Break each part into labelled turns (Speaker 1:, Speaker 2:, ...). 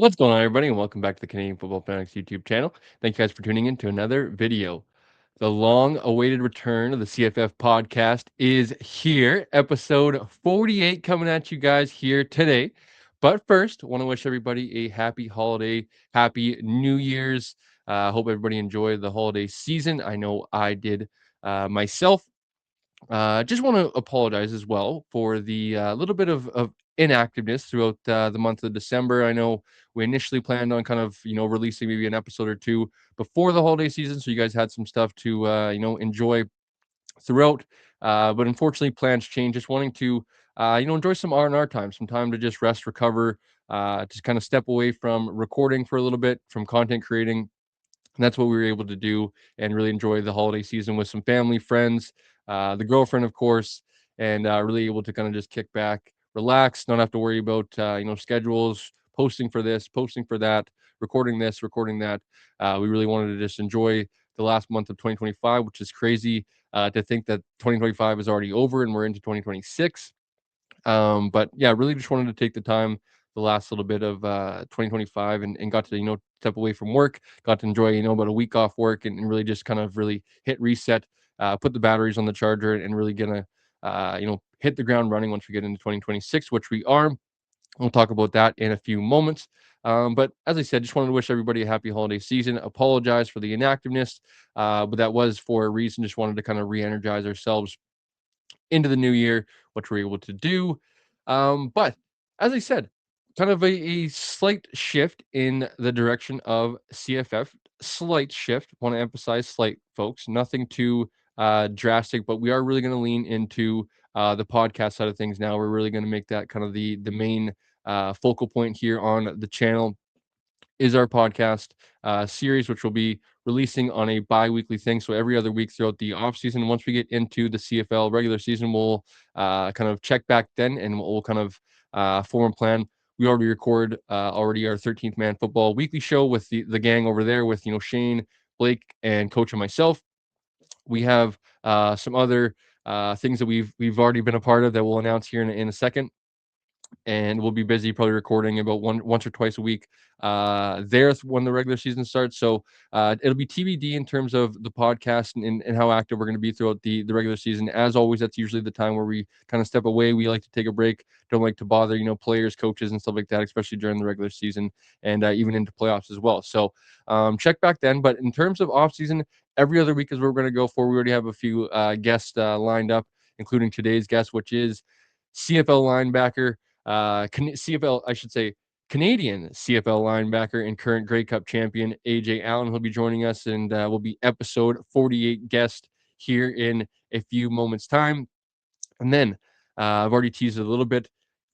Speaker 1: What's going on, everybody, and welcome back to the Canadian Football Fanatics YouTube channel. Thank you guys for tuning in to another video. The long-awaited return of the CFF podcast is here. Episode 48 coming at you guys here today. But first, I want to wish everybody a happy holiday, happy New Year's. Hope everybody enjoyed the holiday season. I know I did myself. Just want to apologize as well for the little bit of inactiveness throughout the month of December. I know we initially planned on kind of releasing maybe an episode or two before the holiday season, so you guys had some stuff to enjoy throughout. But unfortunately, plans change. Just wanting to enjoy some R&R time, some time to just rest, recover, just kind of step away from recording for a little bit, from content creating, and that's what we were able to do and really enjoy the holiday season with some family, friends, the girlfriend, of course, and really able to kind of just kick back, relax, not have to worry about schedules, posting for this, posting for that, recording this, recording that. We really wanted to just enjoy the last month of 2025, which is crazy to think that 2025 is already over and we're into 2026. But yeah, really just wanted to take the time the last little bit of 2025 and got to step away from work, got to enjoy about a week off work and really just kind of really hit reset, put the batteries on the charger and really gonna hit the ground running once we get into 2026, which we are. We'll talk about that in a few moments. But as I said, just wanted to wish everybody a happy holiday season. Apologize for the inactiveness, but that was for a reason. Just wanted to kind of re-energize ourselves into the new year, which we're able to do. But as I said, kind of a slight shift in the direction of CFF. Slight shift. Want to emphasize slight, folks. Nothing too drastic, but we are really going to lean into the podcast side of things now. We're really going to make that kind of the main focal point here on the channel is our podcast series, which will be releasing on a bi-weekly thing. So every other week throughout the off season. Once we get into the CFL regular season, we'll kind of check back then and we'll kind of form a plan. We already record already our 13th Man Football weekly show with the gang over there with, Shane, Blake, and Coach and myself. We have some other things that we've already been a part of that we'll announce here in a second, and we'll be busy probably recording about once or twice a week there when the regular season starts. So it'll be TBD in terms of the podcast and how active we're going to be throughout the regular season. As always, that's usually the time where we kind of step away. We like to take a break, don't like to bother players, coaches, and stuff like that, especially during the regular season and even into playoffs as well. So check back then. But in terms of off season, every other week is where we're going to go for. We already have a few guests lined up, including today's guest, which is CFL linebacker, CFL, I should say, Canadian CFL linebacker and current Grey Cup champion AJ Allen. He'll be joining us and will be episode 48 guest here in a few moments' time. And then I've already teased it a little bit.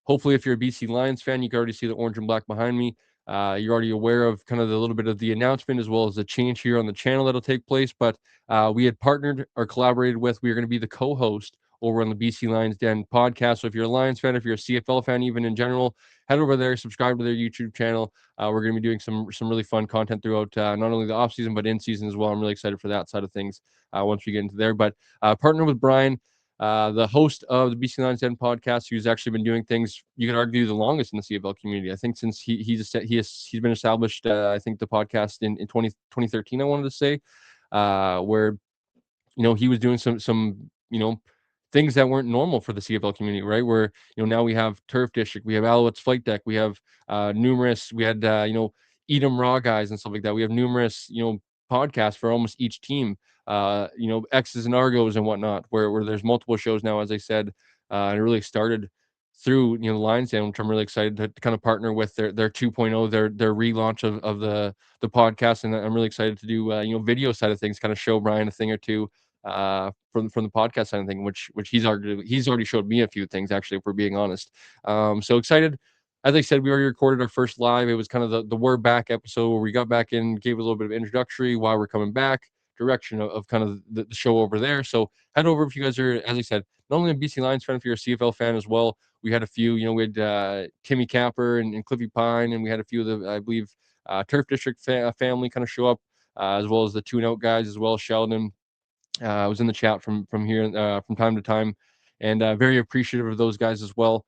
Speaker 1: Hopefully, if you're a BC Lions fan, you can already see the orange and black behind me. You're already aware of kind of the little bit of the announcement as well as the change here on the channel that'll take place. But we had partnered or collaborated with, we are going to be the co-host over on the BC Lions Den podcast. So if you're a Lions fan, if you're a CFL fan, even in general, head over there, subscribe to their YouTube channel. We're going to be doing some really fun content throughout not only the off season but in season as well. I'm really excited for that side of things once we get into there. But partner with Brian, the host of the BC Lions Den podcast, who's actually been doing things you could argue the longest in the CFL community. I think since he's been established, I think the podcast in 2013, I wanted to say, where he was doing some things that weren't normal for the CFL community, right? Where now we have Turf District, we have Alouettes Flight Deck, we have we had Edom Raw guys and stuff like that. We have numerous podcasts for almost each team, X's and Argos and whatnot, where there's multiple shows now, as I said, and it really started through the Lions Den, which I'm really excited to kind of partner with their 2.0, their relaunch of the podcast, and I'm really excited to do video side of things, kind of show Brian a thing or two from the podcast side of thing, which he's already showed me a few things, actually, if we're being honest. So excited. As I said, we already recorded our first live. It was kind of the We're Back episode where we got back in, gave a little bit of introductory, why we're coming back, direction of kind of the show over there. So head over if you guys are, as I said, not only a BC Lions fan, if you're a CFL fan as well. We had a few, we had Timmy Capper and Cliffy Pine, and we had a few of the, I believe, Turf District family kind of show up, as well as the Tune Out guys as well, Sheldon. I was in the chat from here from time to time, and very appreciative of those guys as well.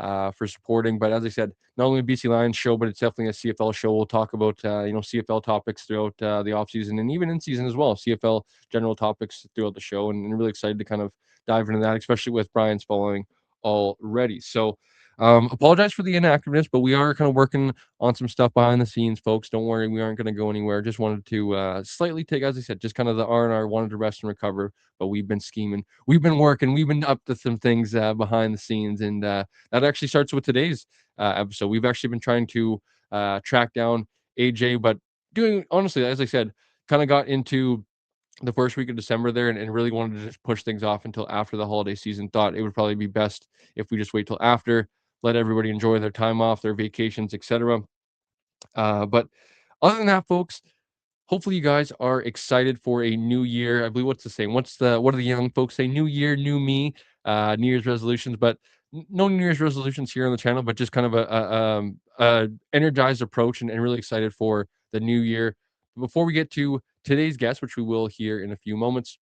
Speaker 1: for supporting. But as I said, not only a BC Lions show, but it's definitely a CFL show. We'll talk about CFL topics throughout the off season and even in season as well. CFL general topics throughout the show, and really excited to kind of dive into that, especially with Brian's following already. So apologize for the inactiveness, but we are kind of working on some stuff behind the scenes, folks. Don't worry, we aren't going to go anywhere. Just wanted to slightly take, as I said, just kind of the R&R, wanted to rest and recover, but we've been scheming, we've been working, we've been up to some things behind the scenes, and that actually starts with today's episode. We've actually been trying to track down AJ, but doing, honestly, as I said, kind of got into the first week of December there, and really wanted to just push things off until after the holiday season. Thought it would probably be best if we just wait till after, let everybody enjoy their time off, their vacations, etc. But other than that, folks, hopefully you guys are excited for a new year. I believe, what's the saying? What do the young folks say? New year, new me. New Year's resolutions, but no New Year's resolutions here on the channel. But just kind of a energized approach, and really excited for the new year. Before we get to today's guest, which we will hear in a few moments,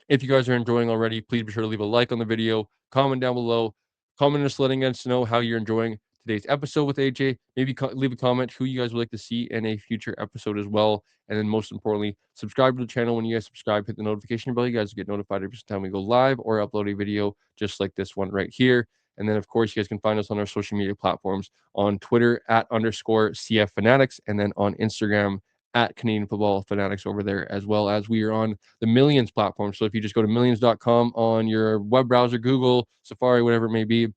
Speaker 1: if you guys are enjoying already, please be sure to leave a like on the video, comment down below, comment just letting us know how you're enjoying today's episode with AJ. Maybe leave a comment who you guys would like to see in a future episode as well. And then most importantly, subscribe to the channel. When you guys subscribe, hit the notification bell. You guys get notified every time we go live or upload a video just like this one right here. And then, of course, you guys can find us on our social media platforms on Twitter @_CF Fanatics, and then on Instagram @Canadian Football Fanatics over there, as well as we are on the Millions platform. So if you just go to millions.com on your web browser, Google, Safari, whatever it may be,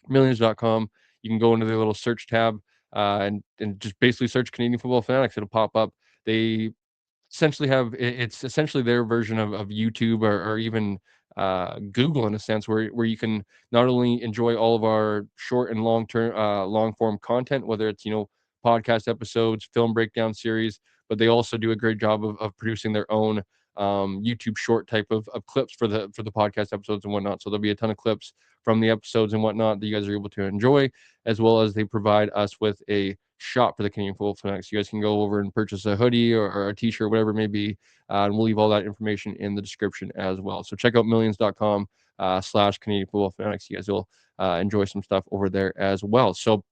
Speaker 1: millions.com, you can go into the little search tab and just basically search Canadian Football Fanatics. It'll pop up. They essentially it's essentially their version of YouTube, or even Google, in a sense, where you can not only enjoy all of our short and long form content, whether it's podcast episodes, film breakdown series, but they also do a great job of producing their own YouTube short type of clips for the podcast episodes and whatnot. So there'll be a ton of clips from the episodes and whatnot that you guys are able to enjoy, as well as they provide us with a shop for the Canadian Football Fanatics. You guys can go over and purchase a hoodie or a t-shirt, whatever it may be, and we'll leave all that information in the description as well. So check out millions.com /Canadian Football Fanatics. You guys will enjoy some stuff over there as well. So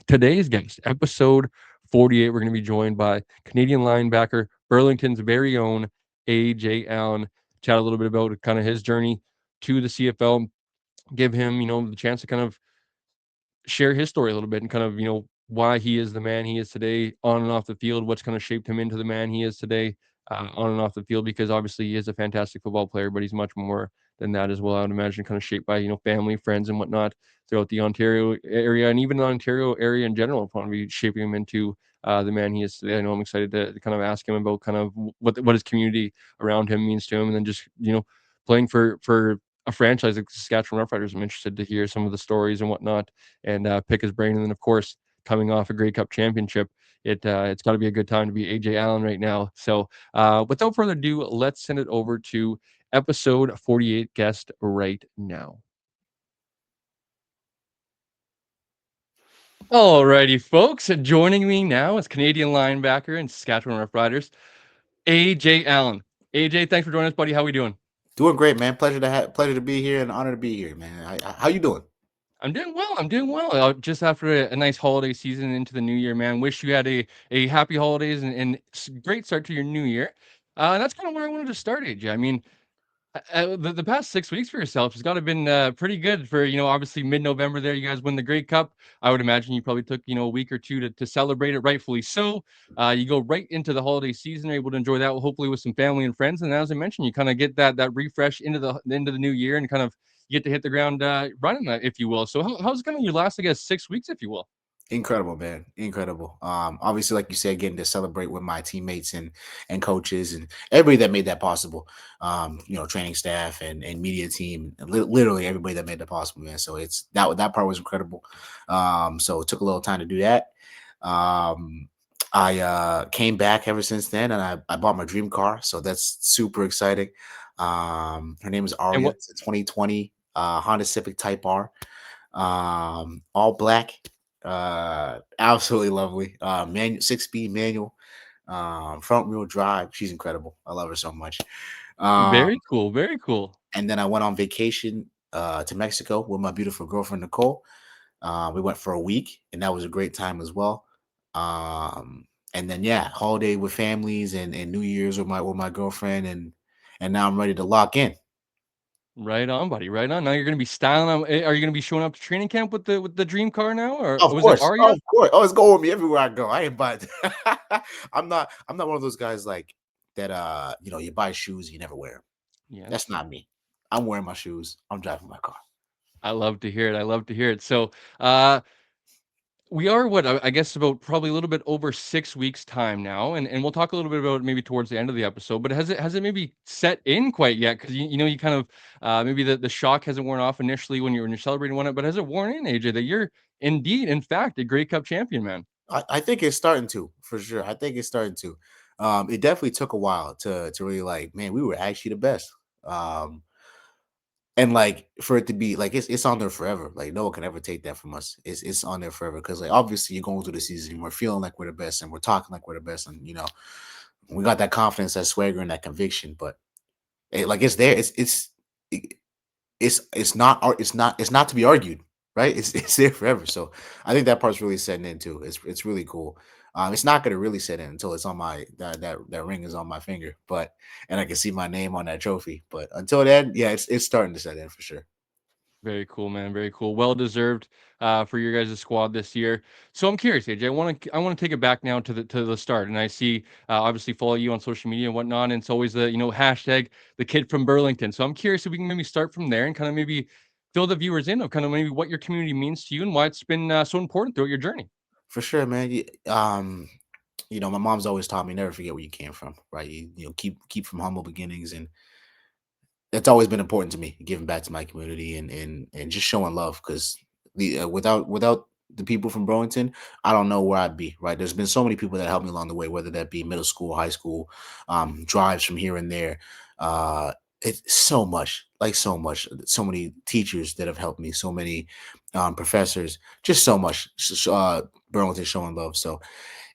Speaker 1: today's guest, episode 48, we're going to be joined by Canadian linebacker, Burlington's very own AJ Allen. Chat a little bit about kind of his journey to the CFL, give him, the chance to kind of share his story a little bit, and kind of, why he is the man he is today on and off the field, what's kind of shaped him into the man he is today on and off the field, because obviously he is a fantastic football player, but he's much more than that as well. I would imagine kind of shaped by, family, friends, and whatnot throughout the Ontario area, and even the Ontario area in general, probably shaping him into the man he is today. I know I'm excited to kind of ask him about kind of what his community around him means to him, and then just, playing for a franchise like the Saskatchewan Roughriders. I'm interested to hear some of the stories and whatnot, and pick his brain. And then, of course, coming off a Grey Cup championship, it's got to be a good time to be AJ Allen right now. So without further ado, let's send it over to episode 48 guest right now. Alrighty, folks, joining me now is Canadian linebacker and Saskatchewan Roughriders, AJ Allen. AJ, thanks for joining us, buddy. How we doing?
Speaker 2: Doing great, man. Pleasure to be here, and honor to be here, man. How you doing?
Speaker 1: I'm doing well. I'm doing well. Just after a nice holiday season into the new year, man. Wish you had a happy holidays and great start to your new year. And that's kind of where I wanted to start, AJ. I mean, the past 6 weeks for yourself has got to have been pretty good. For, obviously mid-November there, you guys win the Grey Cup. I would imagine you probably took, a week or two to celebrate it, rightfully so. You go right into the holiday season, able to enjoy that, hopefully with some family and friends. And as I mentioned, you kind of get that refresh into the new year, and kind of get to hit the ground running, if you will. So how's kind of your last, I guess, 6 weeks, if you will?
Speaker 2: Incredible, man. Incredible. Obviously, like you said, getting to celebrate with my teammates and coaches and everybody that made that possible. Training staff and media team, and literally everybody that made that possible, man. So it's that part was incredible. So it took a little time to do that. I came back ever since then, and I bought my dream car, so that's super exciting. Her name is
Speaker 1: And
Speaker 2: Aria.
Speaker 1: what
Speaker 2: It's a 2020 Honda Civic Type R, all black, absolutely lovely. Manual, 6-speed manual, front wheel drive. She's incredible. I love her so much. Um,
Speaker 1: Very cool, very cool.
Speaker 2: and then I went on vacation to Mexico with my beautiful girlfriend Nicole. We went for a week, and that was a great time as well. Um, and then yeah, holiday with families and New Year's with my girlfriend, and now I'm ready to lock in.
Speaker 1: Right on, buddy. Right on. Now you're gonna be styling. Are you gonna be showing up to training camp with the dream car now, or
Speaker 2: Of
Speaker 1: was it
Speaker 2: course,
Speaker 1: Aria?
Speaker 2: of course. Oh, it's going with me everywhere I go. I ain't buy I'm not one of those guys like that. You buy shoes and you never wear them. That's
Speaker 1: Yes.
Speaker 2: not me. I'm wearing my shoes. I'm driving my car.
Speaker 1: I love to hear it. I love to hear it. So, uh, we are what I guess about probably a little bit over 6 weeks time now, and we'll talk a little bit about it maybe towards the end of the episode. But has it maybe set in quite yet? Because you kind of maybe the shock hasn't worn off initially when you're celebrating one, but has it worn in, AJ, that you're indeed, in fact, a Grey Cup champion, man?
Speaker 2: I think it's starting to, for sure. I think it's starting to. It definitely took a while to really like, man, we were actually the best. Um, and like for it to be like it's on there forever. Like no one can ever take that from us. It's on there forever because like obviously you're going through the season, and we're feeling like we're the best, and we're talking like we're the best, and we got that confidence, that swagger, and that conviction. But like it's there. It- it's not to be argued, right? It's there forever. So I think that part's really setting in too. It's really cool. It's not gonna really set in until it's on my that ring is on my finger, but and I can see my name on that trophy. But until then, yeah, it's starting to set in for sure.
Speaker 1: Very cool, man. Very cool. Well deserved for your guys' squad this year. So I'm curious, AJ. I want to take it back now to the start, and I see obviously follow you on social media and whatnot, and it's always the hashtag the kid from Burlington. So I'm curious if we can maybe start from there and kind of maybe fill the viewers in of kind of maybe what your community means to you and why it's been so important throughout your journey.
Speaker 2: For sure, man. My mom's always taught me never forget where you came from, right? Keep from humble beginnings, and it's always been important to me giving back to my community and just showing love because without the people from Burlington, I don't know where I'd be. Right? There's been so many people that helped me along the way, whether that be middle school, high school, drives from here and there. Uh, it's so much, like so much, so many teachers that have helped me, so many professors, just so much. Burlington showing love. So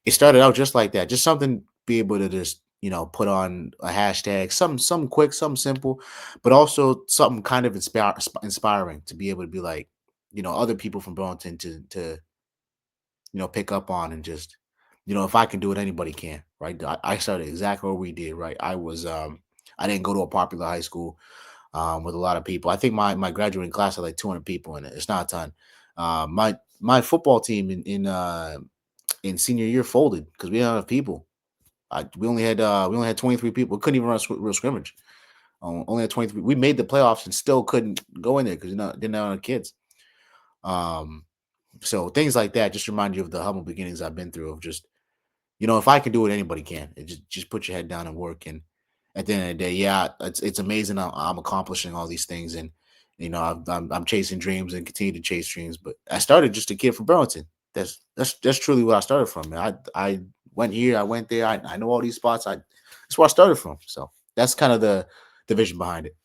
Speaker 2: it started out just like that, just something be able to just put on a hashtag, something quick, something simple, but also something kind of inspiring to be able to be like, other people from Burlington to pick up on and just if I can do it, anybody can, right? I started exactly where we did, right? I didn't go to a popular high school with a lot of people. I think my graduating class had like 200 people in it. It's not a ton. My football team in senior year folded because we didn't have enough people. We only had 23 people. We couldn't even run a real scrimmage. Only had 23. We made the playoffs and still couldn't go in there because didn't have enough kids. Um, so things like that just remind you of the humble beginnings I've been through. Of just if I can do it, anybody can. Just put your head down and work. And at the end of the day, yeah, it's amazing. I'm accomplishing all these things, and I'm chasing dreams and continue to chase dreams. But I started just a kid from Burlington. That's truly what I started from. I went here, I went there. I know all these spots. That's where I started from. So that's kind of the vision behind it.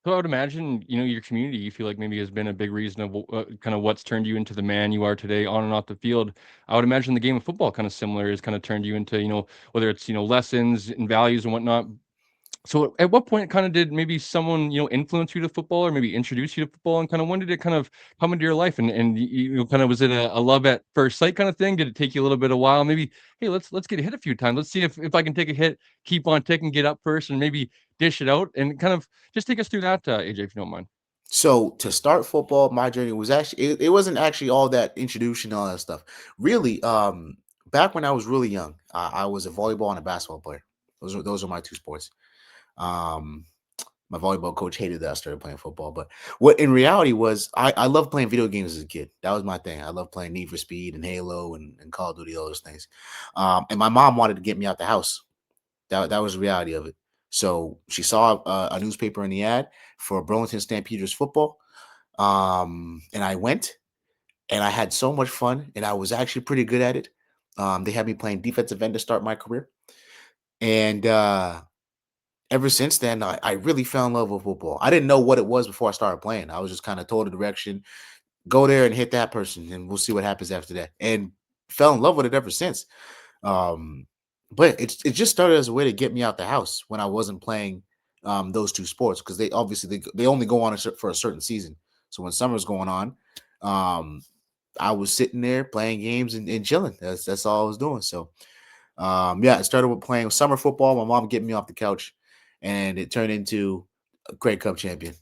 Speaker 1: So I would imagine, your community, you feel like maybe has been a big reason of kind of what's turned you into the man you are today on and off the field. I would imagine the game of football kind of similar has kind of turned you into, whether it's, lessons and values and whatnot. So at what point kind of did maybe someone, influence you to football or maybe introduce you to football, and kind of when did it kind of come into your life, and kind of was it a love at first sight kind of thing? Did it take you a little bit of while? Maybe, hey, let's get hit a few times. Let's see if I can take a hit, keep on ticking, get up first, and maybe dish it out, and kind of just take us through that, AJ, if you don't mind.
Speaker 2: So to start football, my journey was actually it wasn't actually all that introduction and all that stuff. Really, back when I was really young, I was a volleyball and a basketball player. Those are my two sports. Um, my volleyball coach hated that I started playing football, but what in reality was I loved playing video games as a kid. That was my thing. I loved playing Need for Speed and Halo and Call of Duty, all those things. And my mom wanted to get me out the house. That was the reality of it. So she saw a newspaper in the ad for Burlington Stampeders football, and I went, and I had so much fun, and I was actually pretty good at it. They had me playing defensive end to start my career, and ever since then, I really fell in love with football. I didn't know what it was before I started playing. I was just kind of told the direction, go there and hit that person, and we'll see what happens after that. And fell in love with it ever since. Um, but it just started as a way to get me out the house when I wasn't playing those two sports because they obviously they only go on for a certain season. So when summer's going on, um, I was sitting there playing games and chilling. That's all I was doing. So yeah, it started with playing summer football. My mom getting me off the couch, and it turned into a Grey Cup champion.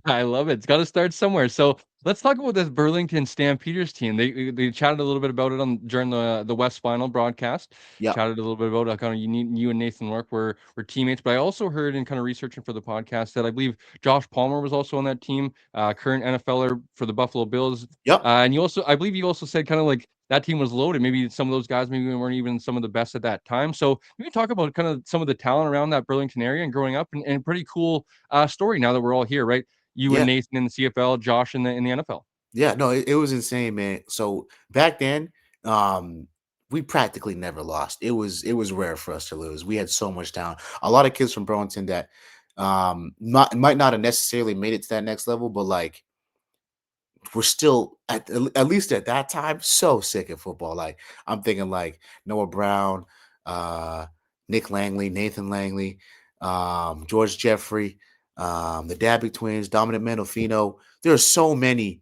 Speaker 1: I love it. It's gotta start somewhere. So, let's talk about this Burlington Stampeders team. They chatted a little bit about it on during the West Final broadcast.
Speaker 2: Yep,
Speaker 1: Chatted a little bit about how kinda you and Nathan Rourke were teammates, but I also heard in kinda researching for the podcast that I believe Josh Palmer was also on that team, current NFLer for the Buffalo Bills.
Speaker 2: yep,
Speaker 1: And you also I believe you also said kinda like that team was loaded. Maybe some of those guys maybe weren't even some of the best at that time. So, maybe talk about kind of some of the talent around that Burlington area and growing up and pretty cool, story now that we're all here, right? You and
Speaker 2: yeah.
Speaker 1: Nathan in the CFL, Josh in the NFL.
Speaker 2: Yeah, no, it was insane, man. So back then, we practically never lost. It was rare for us to lose. We had so much talent. A lot of kids from Burlington that might not have necessarily made it to that next level, but like we're still at least at that time so sick of football. Like I'm thinking like Noah Brown, uh, Nick Langley, Nathan Langley, George Jeffrey, the Dabby twins, Dominic Mendelfino. There are so many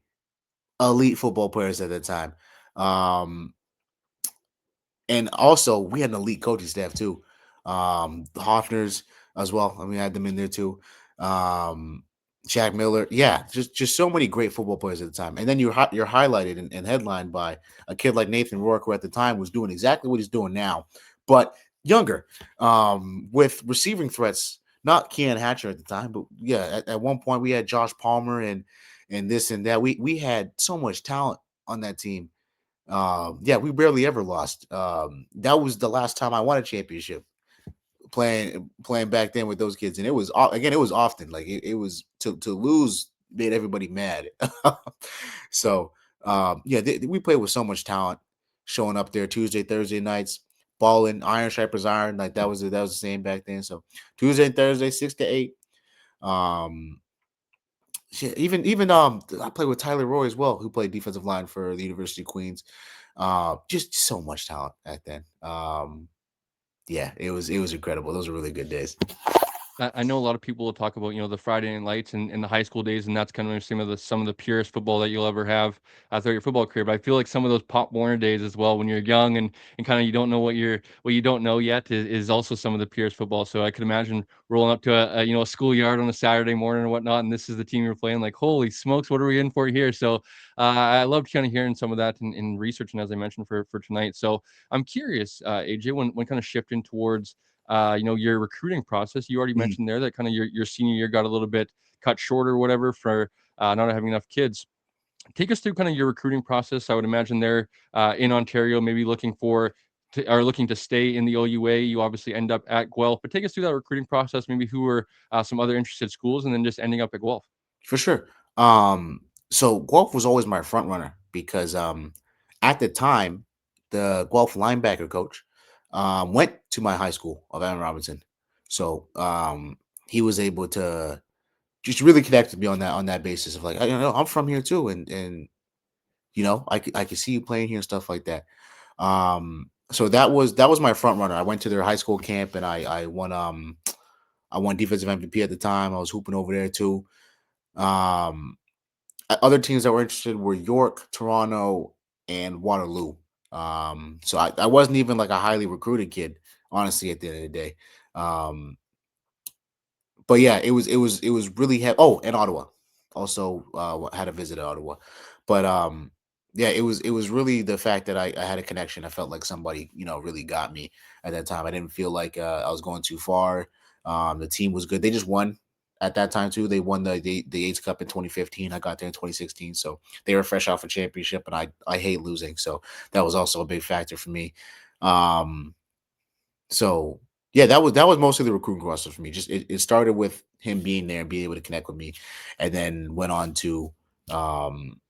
Speaker 2: elite football players at the time. Um, and also we had an elite coaching staff too. The Hoffners as well. I mean, I had them in there too. Um, Jack Miller, yeah, just so many great football players at the time. And then you're highlighted and headlined by a kid like Nathan Rourke, who at the time was doing exactly what he's doing now, but younger, with receiving threats. Not Kean Hatcher at the time, but yeah, at one point we had Josh Palmer and this and that. We had so much talent on that team. Yeah, we barely ever lost. That was the last time I won a championship playing back then with those kids, and it was again, it was often like it was to lose made everybody mad. So yeah, we played with so much talent, showing up there Tuesday, Thursday nights, balling, iron sharpers iron, like that was the same back then. So Tuesday and Thursday, 6 to 8. Um, shit, even I played with Tyler Roy as well, who played defensive line for the University of Queens. Just so much talent back then. Yeah, it was incredible. Those were really good days.
Speaker 1: I know a lot of people will talk about, the Friday Night Lights and the high school days, and that's kind of some of the purest football that you'll ever have throughout your football career. But I feel like some of those Pop Warner days as well, when you're young and kind of you don't know what you don't know yet, is also some of the purest football. So I could imagine rolling up to a schoolyard on a Saturday morning or whatnot, and this is the team you're playing. Like, holy smokes, what are we in for here? So I loved kind of hearing some of that in research, and as I mentioned for tonight. So I'm curious, AJ, when kind of shifting towards your recruiting process. You already
Speaker 2: Mhm.
Speaker 1: mentioned there that kind of your senior year got a little bit cut short or whatever for not having enough kids. Take us through kind of your recruiting process. I would imagine they're in Ontario, maybe looking to stay in the OUA. You obviously end up at Guelph, but take us through that recruiting process. Maybe who were some other interested schools, and then just ending up at Guelph.
Speaker 2: For sure. So Guelph was always my front runner because at the time the Guelph linebacker coach went to my high school of Allen Robinson. So he was able to just really connect with me on that basis of like, I know I'm from here too, and I could see you playing here and stuff like that. So that was my front runner. I went to their high school camp and I won defensive MVP at the time. I was hooping over there too. Um, Other teams that were interested were York, Toronto, and Waterloo. So I wasn't even like a highly recruited kid, honestly, at the end of the day. Um, but yeah, it was really oh, and Ottawa also had a visit to Ottawa, but yeah, it was really the fact that I had a connection. I felt like somebody really got me at that time. I didn't feel like I was going too far. The team was good. They just won at that time too. They won the AIDS Cup in 2015. I got there in 2016, so they were fresh off a championship, and I hate losing, so that was also a big factor for me. Um, so yeah, that was mostly the recruiting process for me. Just it started with him being there and being able to connect with me, and then went on to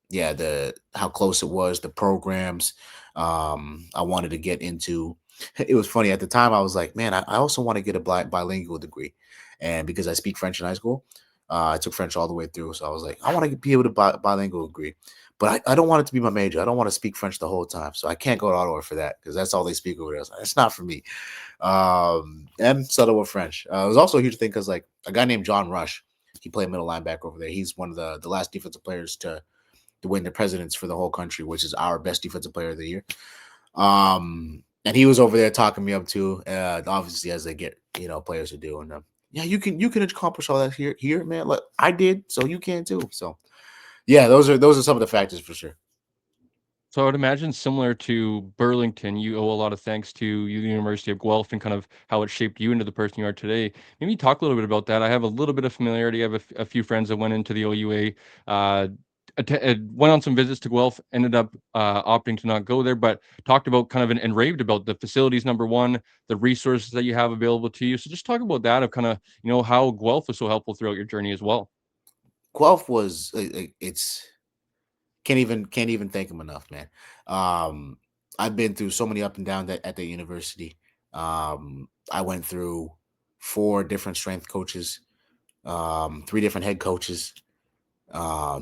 Speaker 2: yeah, the how close it was, the programs. I wanted to get into. It was funny at the time. I was like, man, I also want to get a bilingual degree, and because I speak French in high school, I took French all the way through. So I was like, I want to be able to bilingual degree, but I don't want it to be my major. I don't want to speak French the whole time, so I can't go to Ottawa for that because that's all they speak over there. It's not for me. And settle with French. It was also a huge thing because like a guy named John Rush, he played middle linebacker over there. He's one of the last defensive players to to win the presidents for the whole country, which is our best defensive player of the year. And he was over there talking me up too. Obviously, as they get players to do, and yeah, you can accomplish all that here, man. Like I did, so you can too. So yeah, those are some of the factors for sure.
Speaker 1: So I would imagine similar to Burlington, you owe a lot of thanks to the University of Guelph and kind of how it shaped you into the person you are today. Maybe talk a little bit about that. I have a little bit of familiarity. I have a few friends that went into the OUA, went on some visits to Guelph, ended up opting to not go there, but talked about kind of and raved about the facilities, number one, the resources that you have available to you. So just talk about that of kind of, how Guelph was so helpful throughout your journey as well.
Speaker 2: Guelph was it's can't even thank him enough, man. Um, I've been through so many up and down at the university. I went through four different strength coaches, three different head coaches,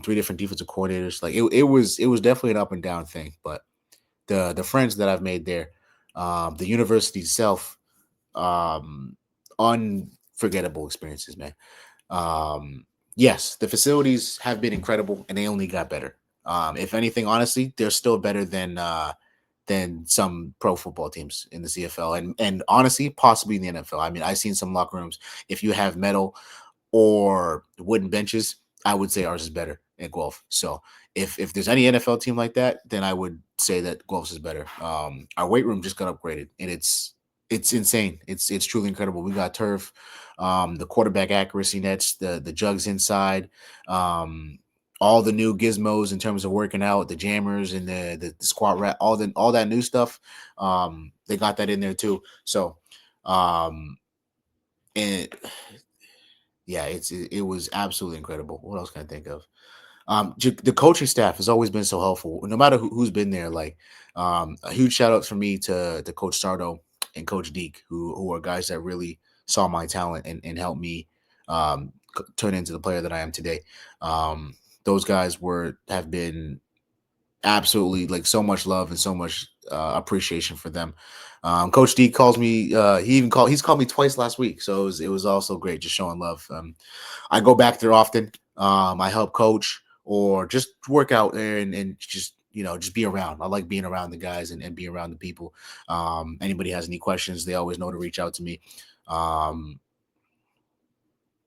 Speaker 2: three different defensive coordinators. Like it was definitely an up and down thing. But the friends that I've made there, the university itself, um, unforgettable experiences, man. Yes, the facilities have been incredible, and they only got better. If anything, honestly, they're still better than some pro football teams in the CFL, and honestly, possibly in the NFL. I mean, I've seen some locker rooms. If you have metal or wooden benches, I would say ours is better at Guelph. So if there's any NFL team like that, then I would say that Guelph's is better. Our weight room just got upgraded, and it's insane. It's truly incredible. We got turf, the quarterback accuracy nets, the jugs inside, um, all the new gizmos in terms of working out, the jammers and the squat rack, all that new stuff. They got that in there too. So, um, and yeah, it was absolutely incredible. What else can I think of? The coaching staff has always been so helpful, no matter who's been there. Like, a huge shout out for me to Coach Sardo and Coach Deke, who are guys that really saw my talent and helped me turn into the player that I am today. Those guys have been absolutely, like, so much love and so much appreciation for them. Coach D calls me. He's called me twice last week, so it was also great, just showing love. I go back there often. I help coach or just work out there and just just be around. I like being around the guys and being around the people. Anybody has any questions, they always know to reach out to me. Um,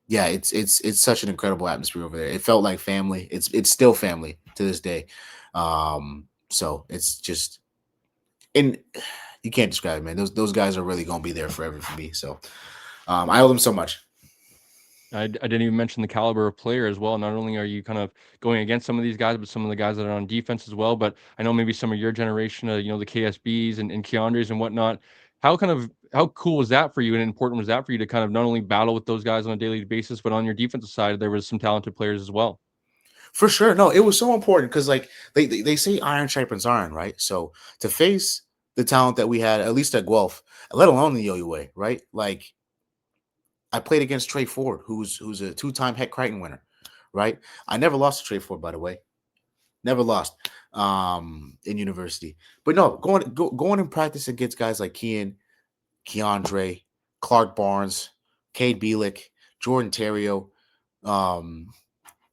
Speaker 2: yeah, it's such an incredible atmosphere over there. It felt like family. It's still family to this day. So it's just, and you can't describe it, man. Those guys are really gonna be there forever for me. So I owe them so much.
Speaker 1: I didn't even mention the caliber of player as well. Not only are you kind of going against some of these guys, but some of the guys that are on defense as well. But I know maybe some of your generation, the KSBs and Keandres and whatnot. How cool was that for you, and important was that for you to kind of not only battle with those guys on a daily basis, but on your defensive side, there was some talented players as well.
Speaker 2: For sure. No, it was so important because, like, they say iron sharpens iron, right? So to face the talent that we had, at least at Guelph, let alone the OUA, right? Like, I played against Trey Ford, who's a two-time Heck Crichton winner, right? I never lost to Trey Ford, by the way. Never lost in university. But no, going and practice against guys like Keandre, Clark Barnes, Cade Bielik, Jordan Terrio, um,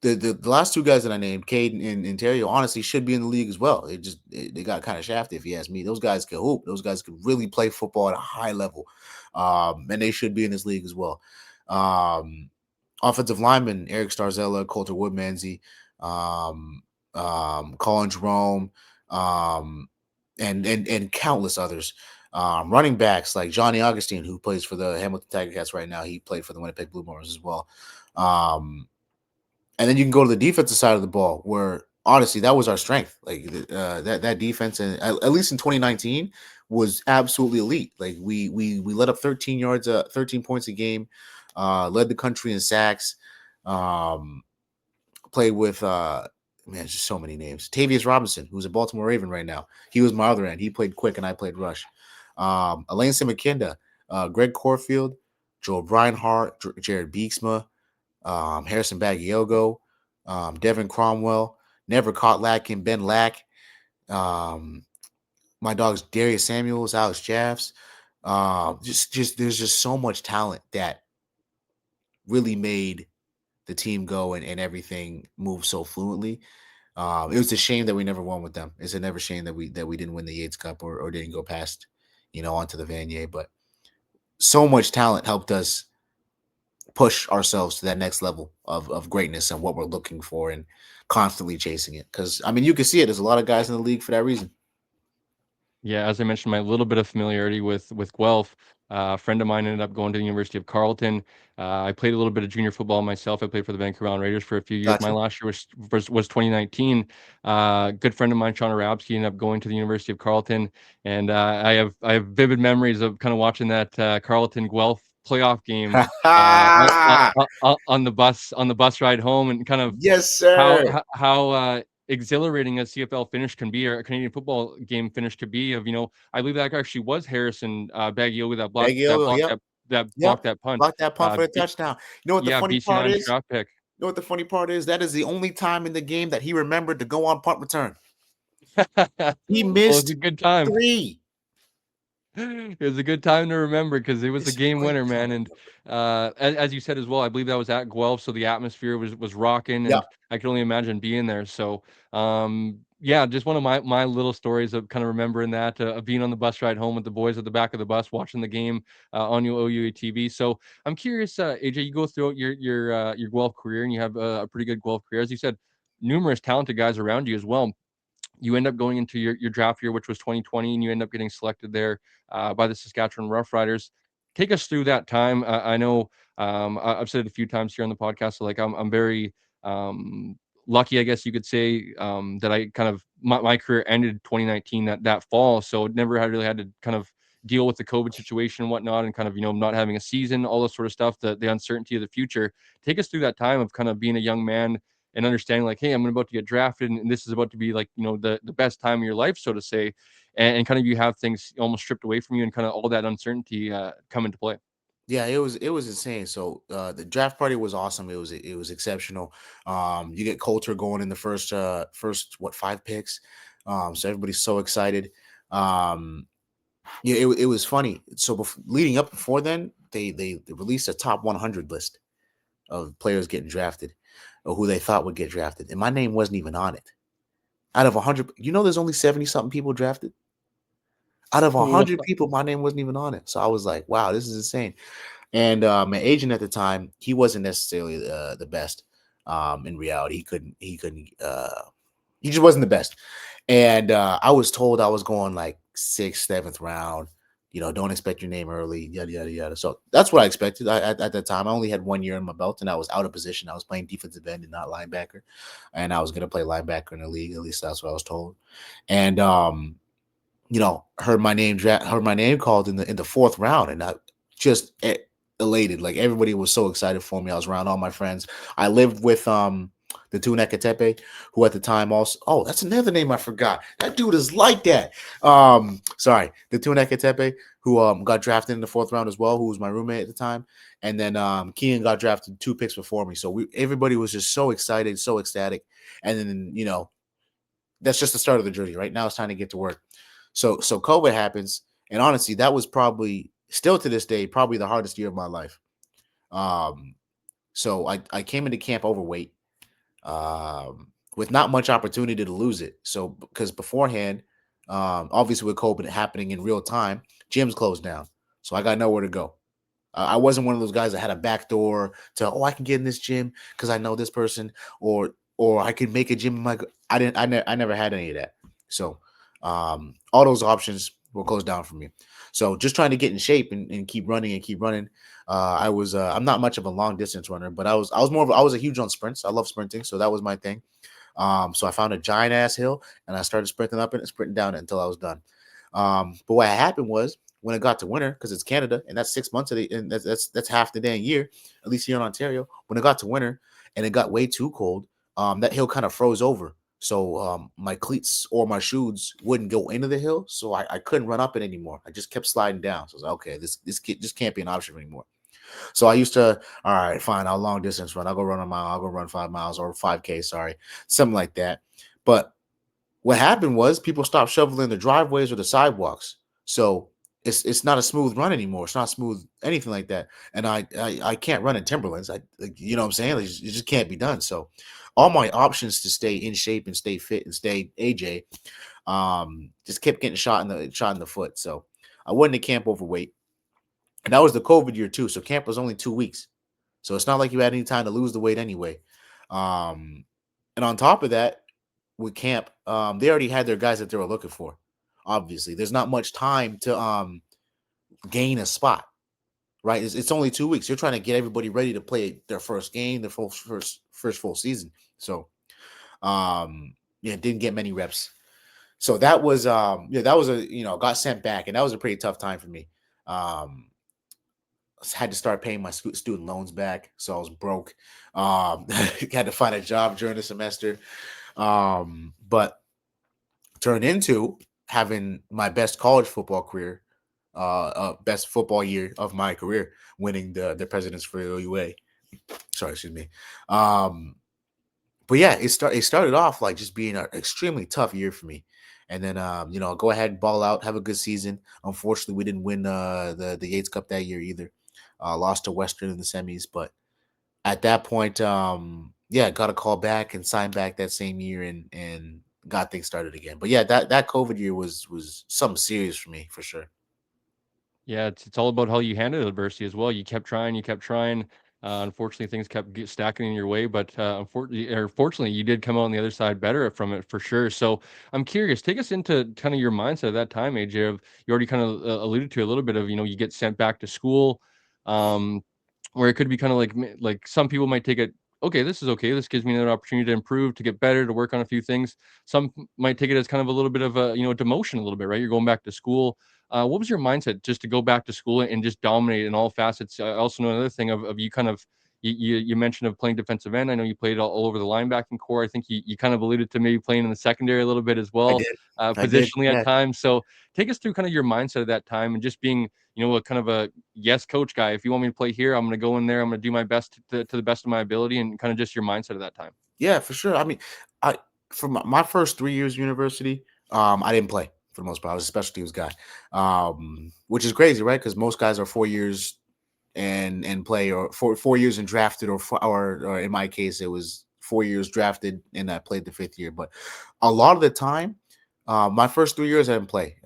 Speaker 2: the last two guys that I named, Cade and Terrio, honestly should be in the league as well. They got kind of shafted, if you ask me. Those guys can hoop. Those guys can really play football at a high level, and they should be in this league as well. Um, Offensive lineman Eric Starzella, Coulter Woodmansey, um, Colin Jerome, um, and countless others. Running backs like Johnny Augustine, who plays for the Hamilton Tiger Cats right now. He played for the Winnipeg Blue Bombers as well. Um, and then you can go to the defensive side of the ball, where honestly that was our strength. Like, that defense, and at least in 2019, was absolutely elite. Like, we let up 13 yards, 13 points a game, led the country in sacks. Um, Played with man, just so many names. Tavius Robinson, who's a Baltimore Raven right now. He was my other end. He played quick and I played rush. Elaine Simakinda, Greg Corfield, Joel Breinhart, Jared Beeksma, Harrison Bagiogo, Devin Cromwell, Never Caught Lacking, Ben Lack, um, my dogs Darius Samuels, Alex Jaffs. Just there's just so much talent that really made the team go and everything move so fluently. It was a shame that we never won with them. It's a never shame that we didn't win the Yates Cup or didn't go past, onto the Vanier. But so much talent helped us push ourselves to that next level of greatness and what we're looking for and constantly chasing it. Because I mean, you can see it. There's a lot of guys in the league for that reason.
Speaker 1: Yeah, as I mentioned, my little bit of familiarity with Guelph. A friend of mine ended up going to the University of Carleton. I played a little bit of junior football myself. I played for the Vancouver Island Raiders for a few years. My
Speaker 2: Gotcha.
Speaker 1: last year was 2019. Good friend of mine, Sean Arabsky, ended up going to the University of Carleton, and I have vivid memories of kind of watching that Carleton Guelph playoff game on the bus ride home, and kind of
Speaker 2: Yes,
Speaker 1: how
Speaker 2: sir.
Speaker 1: exhilarating a CFL finish can be, or a Canadian football game finish could be. I believe that actually was Harrison Baggiola that blocked that
Speaker 2: Baggiolo,
Speaker 1: blocked
Speaker 2: yep,
Speaker 1: that that
Speaker 2: yep.
Speaker 1: blocked that punt.
Speaker 2: Block that punt for the touchdown. You know what the
Speaker 1: Yeah,
Speaker 2: funny
Speaker 1: BC
Speaker 2: part
Speaker 1: 9
Speaker 2: is?
Speaker 1: draft pick.
Speaker 2: You know what the funny part is? That is the only time in the game that he remembered to go on punt return. He
Speaker 1: Well, it's
Speaker 2: missed
Speaker 1: a good time.
Speaker 2: 3.
Speaker 1: It was a good time to remember because it was a
Speaker 2: It's a
Speaker 1: game
Speaker 2: great
Speaker 1: winner,
Speaker 2: time
Speaker 1: man.
Speaker 2: to
Speaker 1: And
Speaker 2: remember.
Speaker 1: as you said as well, I believe that was at Guelph, so the atmosphere was rocking,
Speaker 2: Yep.
Speaker 1: and I can only imagine being there. So, yeah, just one of my little stories of kind of remembering that, of being on the bus ride home with the boys at the back of the bus watching the game on your OUA TV. So I'm curious, AJ, you go throughout your Guelph career, and you have a pretty good Guelph career, as you said. Numerous talented guys around you as well. You end up going into your draft year, which was 2020, and you end up getting selected there by the Saskatchewan Roughriders. Take us through that time. I know I've said it a few times here on the podcast. So like I'm very um, lucky, I guess you could say, that I kind of my career ended 2019 that fall. So never had really had to kind of deal with the COVID situation and whatnot, and kind of not having a season, all this sort of stuff, the uncertainty of the future. Take us through that time of kind of being a young man and understanding like, hey, I'm about to get drafted, and this is about to be like the best time of your life, so to say, and kind of you have things almost stripped away from you, and kind of all that uncertainty come into play.
Speaker 2: Yeah, it was insane. So the draft party was awesome. It was exceptional. You get Coulter going in the first what 5 picks. So everybody's so excited. Um, yeah, it was funny. So leading up before then, they released a top 100 list of players getting drafted or who they thought would get drafted, and my name wasn't even on it. Out of 100, there's only 70 something people drafted. Out of 100 people, my name wasn't even on it. So I was like, wow, this is insane. And my agent at the time, he wasn't necessarily the best. In reality, he just wasn't the best. And I was told I was going like 6th, 7th round. Don't expect your name early, yada yada yada. So that's what I expected. At that time, I only had 1 year in my belt, and I was out of position. I was playing defensive end and not linebacker, and I was going to play linebacker in the league. At least that's what I was told. And heard my name called in the 4th round, and I just elated. Like everybody was so excited for me. I was around all my friends. I lived with the two Nekatepe, who at the time also. Oh, that's another name I forgot. That dude is like that. Sorry, the two Nekatepe, who got drafted in the 4th round as well, who was my roommate at the time. And then Kean got drafted 2 picks before me. So everybody was just so excited, so ecstatic. And then that's just the start of the journey. Right now, it's time to get to work. So COVID happens, and honestly, that was probably still to this day probably the hardest year of my life. Um, so I came into camp overweight, with not much opportunity to lose it. So because beforehand, obviously with COVID happening in real time, gyms closed down, so I got nowhere to go. I wasn't one of those guys that had a back door to, I can get in this gym because I know this person, or I can make a gym in my. I never had any of that. So all those options were closed down for me. So just trying to get in shape and keep running and keep running. I'm not much of a long distance runner, but I was a huge on sprints. I love sprinting, so that was my thing. So I found a giant ass hill and I started sprinting up it and sprinting down it until I was done. But what happened was when it got to winter, because it's Canada and that's 6 months of the, and that's half the dang year, at least here in Ontario. When it got to winter and it got way too cold, that hill kind of froze over. So my cleats or my shoes wouldn't go into the hill, so I couldn't run up it anymore. I just kept sliding down. So I was like, okay, this can't be an option anymore. So I used to, all right, fine, I'll long distance run. I'll go run a mile. I'll go run 5 miles or 5K, sorry, something like that. But what happened was people stopped shoveling the driveways or the sidewalks. So it's not a smooth run anymore. It's not smooth anything like that. And I can't run in Timberlands. I like, you know what I'm saying? Like, it just can't be done. So all my options to stay in shape and stay fit and stay AJ just kept getting shot in the foot. So I went to camp overweight. And that was the COVID year too. So camp was only 2 weeks. So it's not like you had any time to lose the weight anyway. Um and on top of that, with camp, they already had their guys that they were looking for. Obviously, there's not much time to gain a spot, right? It's only 2 weeks. You're trying to get everybody ready to play their first game, their first full season. So yeah, didn't get many reps. So that was that was a got sent back, and that was a pretty tough time for me. Um had to start paying my student loans back, so I was broke. Had to find a job during the semester. But turned into having my best college football career, best football year of my career, winning the presidents for the OUA. Sorry, excuse me. Um, but yeah, it started off like just being an extremely tough year for me. And then go ahead and ball out, have a good season. Unfortunately, we didn't win the Yates Cup that year either. Lost to Western in the semis, but at that point, yeah, got a call back and signed back that same year and got things started again. But yeah, that COVID year was something serious for me for sure.
Speaker 1: Yeah, it's all about how you handle adversity as well. You kept trying, you kept trying. Unfortunately, things kept stacking in your way, but unfortunately, or fortunately, you did come out on the other side better from it for sure. So I'm curious, take us into kind of your mindset at that time, AJ. Of you already kind of alluded to a little bit of you get sent back to school, um, where it could be kind of like like some people might take it. Okay, this is okay. This gives me another opportunity to improve, to get better, to work on a few things. Some might take it as kind of a little bit of a demotion, a little bit, right? You're going back to school. What was your mindset just to go back to school and just dominate in all facets? I also know another thing of you kind of you mentioned of playing defensive end. I know you played all over the linebacking core. I think you kind of alluded to maybe playing in the secondary a little bit as
Speaker 2: I
Speaker 1: well,
Speaker 2: did. I did.
Speaker 1: positionally at
Speaker 2: Yeah.
Speaker 1: times. So take us through kind of your mindset at that time and just being, a kind of a yes coach guy. If you want me to play here, I'm going to go in there. I'm going to do my best to the best of my ability and kind of just your mindset at that time.
Speaker 2: Yeah, for sure. I mean, I for my first 3 years of university, I didn't play for the most part. I was a special teams guy, which is crazy, right? Because most guys are 4 years and play, or 4 years and drafted, or in my case, it was 4 years drafted and I played the fifth year. But a lot of the time, my first 3 years I didn't play,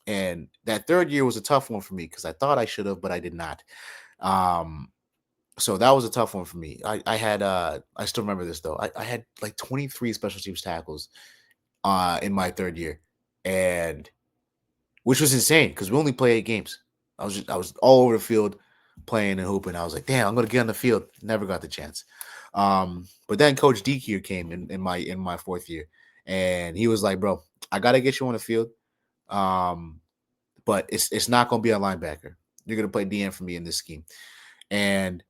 Speaker 2: and that third year was a tough one for me because I thought I should have, but I did not. Um, so that was a tough one for me. I had I still remember this though. I had like 23 special teams tackles in my third year, and which was insane because we only play 8 games. I was all over the field playing and hooping. I was like, damn, I'm gonna get on the field. Never got the chance. But then Coach DQ came in my fourth year, and he was like, bro, I gotta get you on the field. Um, but it's not gonna be a linebacker. You're gonna play DN for me in this scheme. And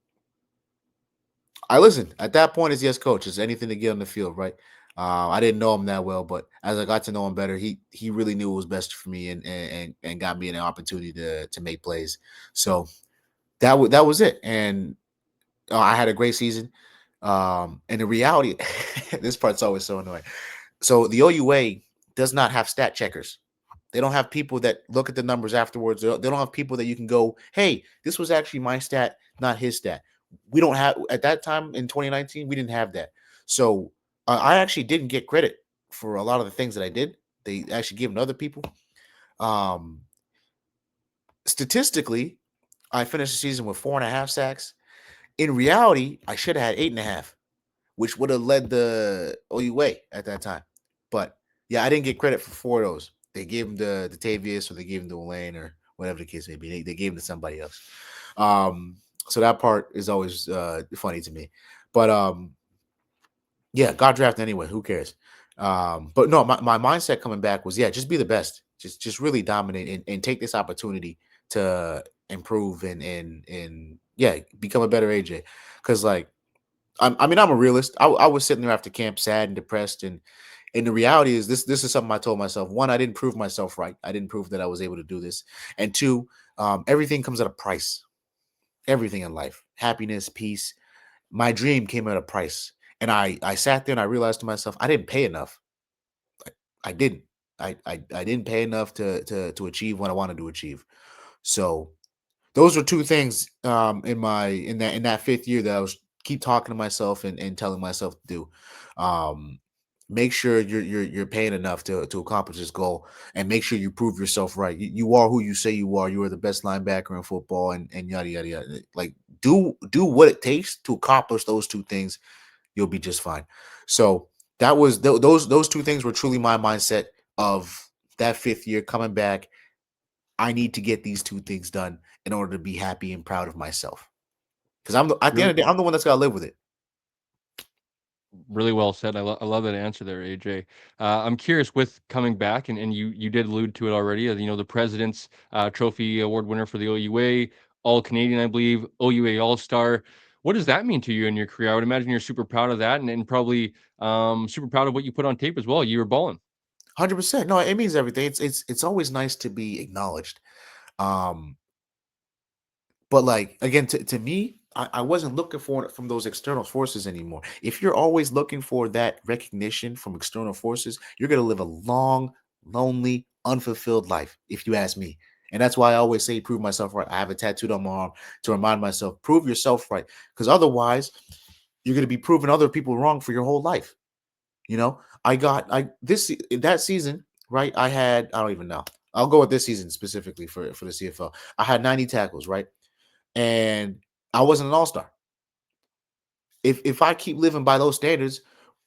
Speaker 2: I listened. At that point, it's yes, coach. It's anything to get on the field, right? I didn't know him that well, but as I got to know him better, he really knew what was best for me, and got me an opportunity to make plays. So that was it, and I had a great season. And the reality, this part's always so annoying. So the OUA does not have stat checkers. They don't have people that look at the numbers afterwards. They don't have people that you can go, hey, this was actually my stat, not his stat. We don't have, at that time in 2019, we didn't have that. So I actually didn't get credit for a lot of the things that I did. They actually gave them to other people. Um, Statistically, I finished the season with 4.5 sacks. In reality, I should have had 8.5, which would have led the OUA at that time. But yeah, I didn't get credit for 4 of those. They gave him to Tavius, or they gave him to Elaine, or whatever the case may be. They gave him to somebody else. So that part is always funny to me. But yeah, got drafted anyway. Who cares? But no, my mindset coming back was, yeah, just be the best. Just really dominate, and take this opportunity to improve, and yeah, become a better AJ. Because like I mean, I'm a realist. I was sitting there after camp, sad and depressed, and the reality is this is something I told myself. One, I didn't prove myself right. I didn't prove that I was able to do this. And two, everything comes at a price. Everything in life, happiness, peace. My dream came at a price, and I sat there and I realized to myself, I didn't pay enough. I didn't. I didn't pay enough to achieve what I wanted to achieve. So those are two things in that fifth year that I was keep talking to myself and telling myself to do. Um, make sure you're paying enough to accomplish this goal, and make sure you prove yourself right. You are who you say you are. You are the best linebacker in football, and yada yada yada. Like do what it takes to accomplish those two things. You'll be just fine. So that was those two things were truly my mindset of that fifth year coming back. I need to get these two things done in order to be happy and proud of myself. Because at the end
Speaker 1: Really,
Speaker 2: of the day, I'm the one that's got to live with it.
Speaker 1: really well said. I love that answer there, AJ. I'm curious with coming back, and you did allude to it already. The President's Trophy Award winner for the OUA, All Canadian, I believe, OUA All Star. What does that mean to you in your career? I would imagine you're super proud of that, and probably super proud of what you put on tape as well. You were balling.
Speaker 2: 100%. No, it means everything. It's always nice to be acknowledged. Um, But like again, to me, I wasn't looking for it from those external forces anymore. If you're always looking for that recognition from external forces, you're gonna live a long, lonely, unfulfilled life, if you ask me. And that's why I always say prove myself right. I have it tattooed on my arm to remind myself, prove yourself right. Because otherwise, you're gonna be proving other people wrong for your whole life. I this that season, right? I don't even know. I'll go with this season specifically for the CFL. I had 90 tackles, right? And I wasn't an all-star. If I keep living by those standards,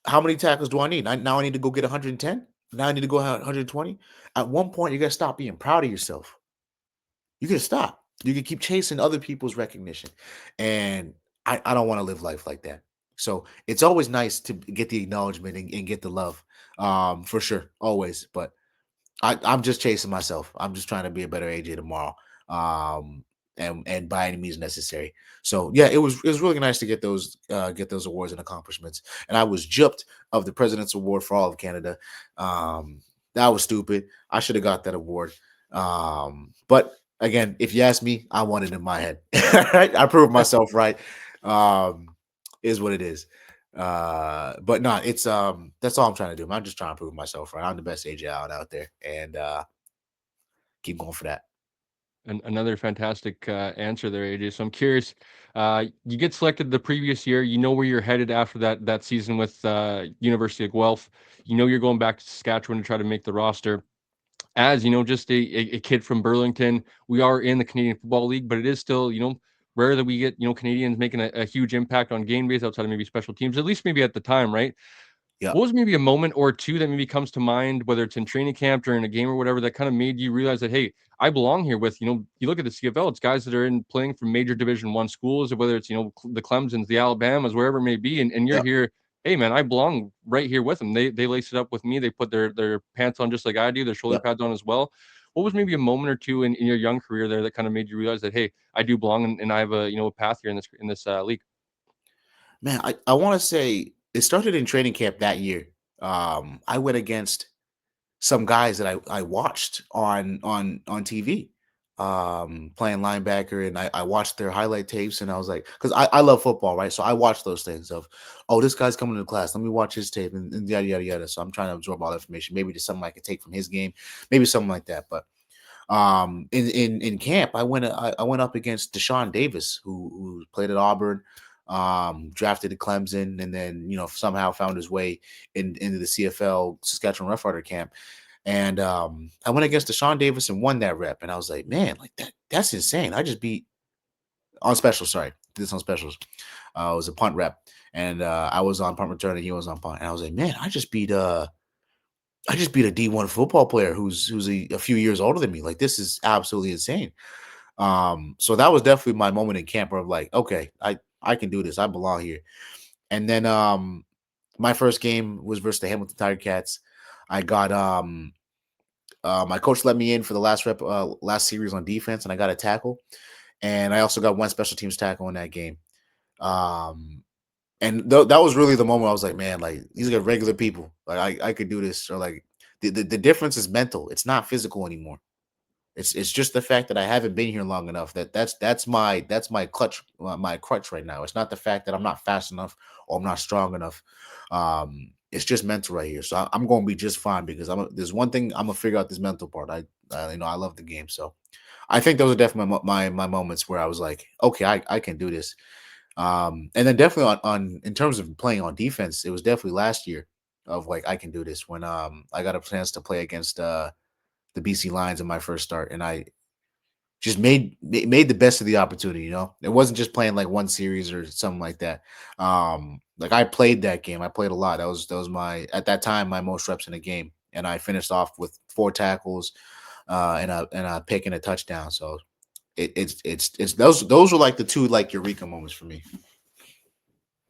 Speaker 2: how many tackles do I need? Now I need to go get 110. Now I need to go 120. At one point, you gotta stop being proud of yourself. You gotta stop. You can keep chasing other people's recognition, and I don't want to live life like that. So it's always nice to get the acknowledgement and get the love, for sure, always. But I'm just chasing myself. I'm just trying to be a better AJ tomorrow. Um, and by any means necessary. So yeah, it was really nice to get those awards and accomplishments. And I was gypped of the President's Award for all of Canada. That was stupid. I should have got that award. But again, if you ask me, I want it in my head. Right? I proved myself right. Um, is what it is. But no, it's that's all I'm trying to do. I'm just trying to prove myself right. I'm the best AJ out there, and keep going for that.
Speaker 1: Another fantastic answer there, AJ. So I'm curious. You get selected the previous year. You know where you're headed after that season with University of Guelph. You know you're going back to Saskatchewan to try to make the roster. As just a kid from Burlington, we are in the Canadian Football League, but it is still rare that we get Canadians making a huge impact on game days outside of maybe special teams. At least maybe at the time, right?
Speaker 2: Yeah,
Speaker 1: What was maybe a moment or two that maybe comes to mind, whether it's in training camp during a game or whatever, that kind of made you realize that, hey, I belong here with, you look at the CFL, it's guys that are in playing from major Division One schools, or whether it's, the Clemsons, the Alabamas, wherever it may be, and you're
Speaker 2: yeah.
Speaker 1: here, hey man, I belong right here with them. They lace it up with me, they put their pants on just like I do, their shoulder
Speaker 2: Yep.
Speaker 1: pads on as well. What was maybe a moment or two in your young career there that kind of made you realize that, hey, I do belong and I have a path here in this league?
Speaker 2: Man, I want to say it started in training camp that year. I went against some guys that I watched on TV, playing linebacker, and I watched their highlight tapes, and I was like, because I love football, right? So I watched those things of, oh, this guy's coming to class. Let me watch his tape, and yada yada yada. So I'm trying to absorb all the information. Maybe just something I could take from his game, maybe something like that. But in camp, I went up against Deshaun Davis, who played at Auburn, drafted at Clemson, and then somehow found his way into the CFL Saskatchewan Roughrider camp. And I went against Deshaun Davis and won that rep. And I was like, man, like that's insane. I just beat on specials. Sorry, did this on specials. It was a punt rep, and I was on punt return, and he was on punt. And I was like, man, I just beat a D1 football player who's a few years older than me. Like, this is absolutely insane. So that was definitely my moment in camp where I'm like, okay, I can do this. I belong here. And then my first game was versus the Hamilton Tiger Cats. I got my coach let me in for the last series on defense, and I got a tackle. And I also got one special teams tackle in that game. Um, and that was really the moment I was like, man, like these are regular people. Like I could do this. Or like the difference is mental. It's not physical anymore. It's just the fact that I haven't been here long enough. That's my clutch, my crutch right now. It's not the fact that I'm not fast enough or I'm not strong enough. It's just mental right here. So I'm going to be just fine because there's one thing I'm gonna figure out this mental part. I love the game, so I think those are definitely my moments where I was like, okay, I can do this. And then definitely on in terms of playing on defense, it was definitely last year of like I can do this when I got a chance to play against the BC Lions in my first start, and I just made the best of the opportunity. It wasn't just playing like one series or something like that. Like I played that game. I played a lot. That was my at that time my most reps in a game, and I finished off with 4 tackles, and a pick and a touchdown. So it's those were like the two like eureka moments for me.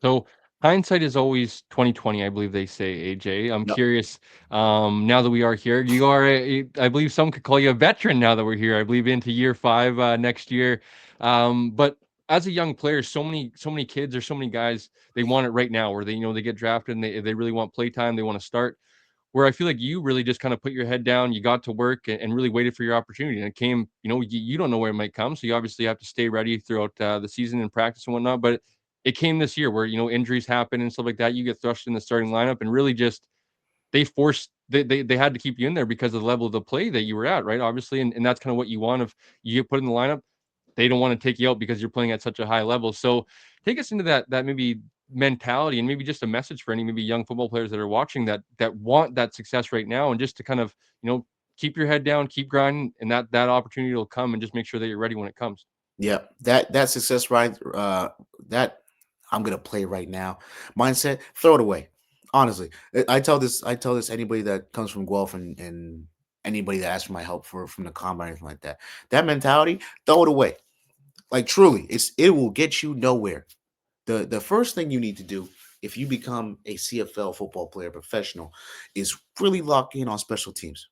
Speaker 1: So hindsight is always 2020, I believe they say, AJ. I'm
Speaker 2: Yep.
Speaker 1: curious, now that we are here, you are I believe some could call you a veteran now that we're here. I believe into year 5 next year. But as a young player, so many kids or so many guys, they want it right now, where they get drafted and they really want play time, they want to start. Where I feel like you really just kind of put your head down, you got to work and really waited for your opportunity. And it came, you don't know where it might come. So you obviously have to stay ready throughout the season and practice and whatnot. But it came this year where, injuries happen and stuff like that. You get thrust in the starting lineup and really just they had to keep you in there because of the level of the play that you were at, right? Obviously. And that's kind of what you want if you get put in the lineup. They don't want to take you out because you're playing at such a high level. So take us into that maybe mentality and maybe just a message for any maybe young football players that are watching that want that success right now, and just to kind of keep your head down, keep grinding, and that opportunity will come, and just make sure that you're ready when it comes.
Speaker 2: Yeah, that success right that I'm gonna play right now mindset, throw it away. Honestly, I tell this anybody that comes from Guelph and anybody that asks for my help from the combine or anything like that. That mentality, throw it away. Like truly, it will get you nowhere. The first thing you need to do if you become a CFL football player professional is really lock in on special teams.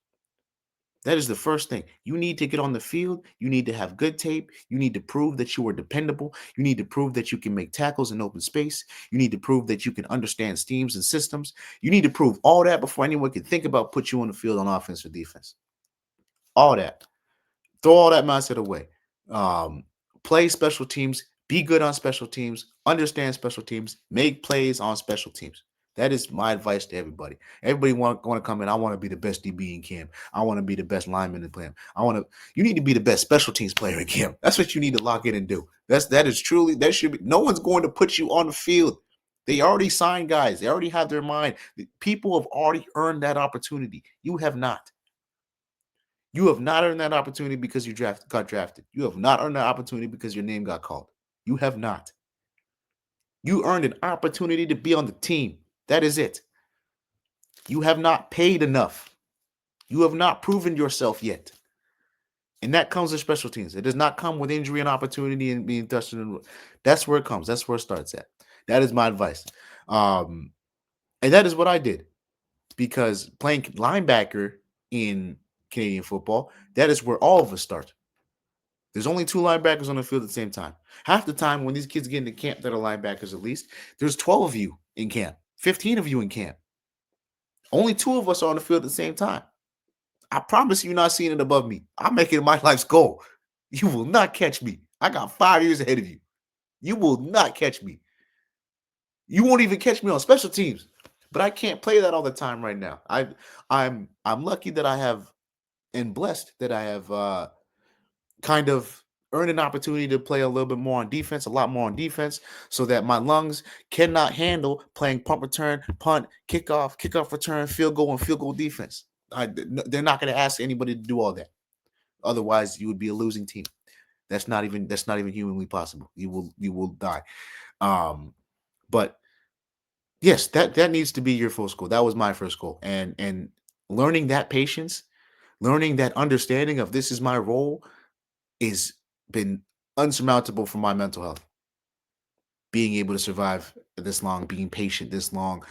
Speaker 2: That is the first thing. You need to get on the field. You need to have good tape. You need to prove that you are dependable. You need to prove that you can make tackles in open space. You need to prove that you can understand schemes and systems. You need to prove all that before anyone can think about put you on the field on offense or defense. All that. Throw all that mindset away. Um, Play special teams. Be good on special teams. Understand special teams. Make plays on special teams. That is my advice to everybody. Everybody want to come in. I want to be the best DB in camp. I want to be the best lineman in camp. You need to be the best special teams player in camp. That's what you need to lock in and do. That is truly that should be. No one's going to put you on the field. They already signed guys. They already have their mind. People have already earned that opportunity. You have not. You have not earned that opportunity because got drafted. You have not earned that opportunity because your name got called. You have not. You earned an opportunity to be on the team. That is it. You have not paid enough. You have not proven yourself yet. And that comes with special teams. It does not come with injury and opportunity and being dusted. That's where it comes. That's where it starts at. That is my advice. Um, and that is what I did because playing linebacker in Canadian football, that is where all of us start. There's only 2 linebackers on the field at the same time. Half the time, when these kids get into camp that are linebackers, at least there's 12 of you in camp, 15 of you in camp. Only 2 of us are on the field at the same time. I promise you're not seeing it above me. I'm making it my life's goal. You will not catch me. I got 5 years ahead of you. You will not catch me. You won't even catch me on special teams. But I can't play that all the time right now. I'm lucky that I have and blessed that I have kind of earned an opportunity to play a little bit more on defense, a lot more on defense, so that my lungs cannot handle playing punt return, punt, kickoff return, field goal, and field goal defense. They're not going to ask anybody to do all that. Otherwise, you would be a losing team. That's not even humanly possible. You will die. Um, but yes, that needs to be your full goal. That was my first goal, and learning that patience, learning that understanding of this is my role is been unsurmountable for my mental health. Being able to survive this long, being patient this long.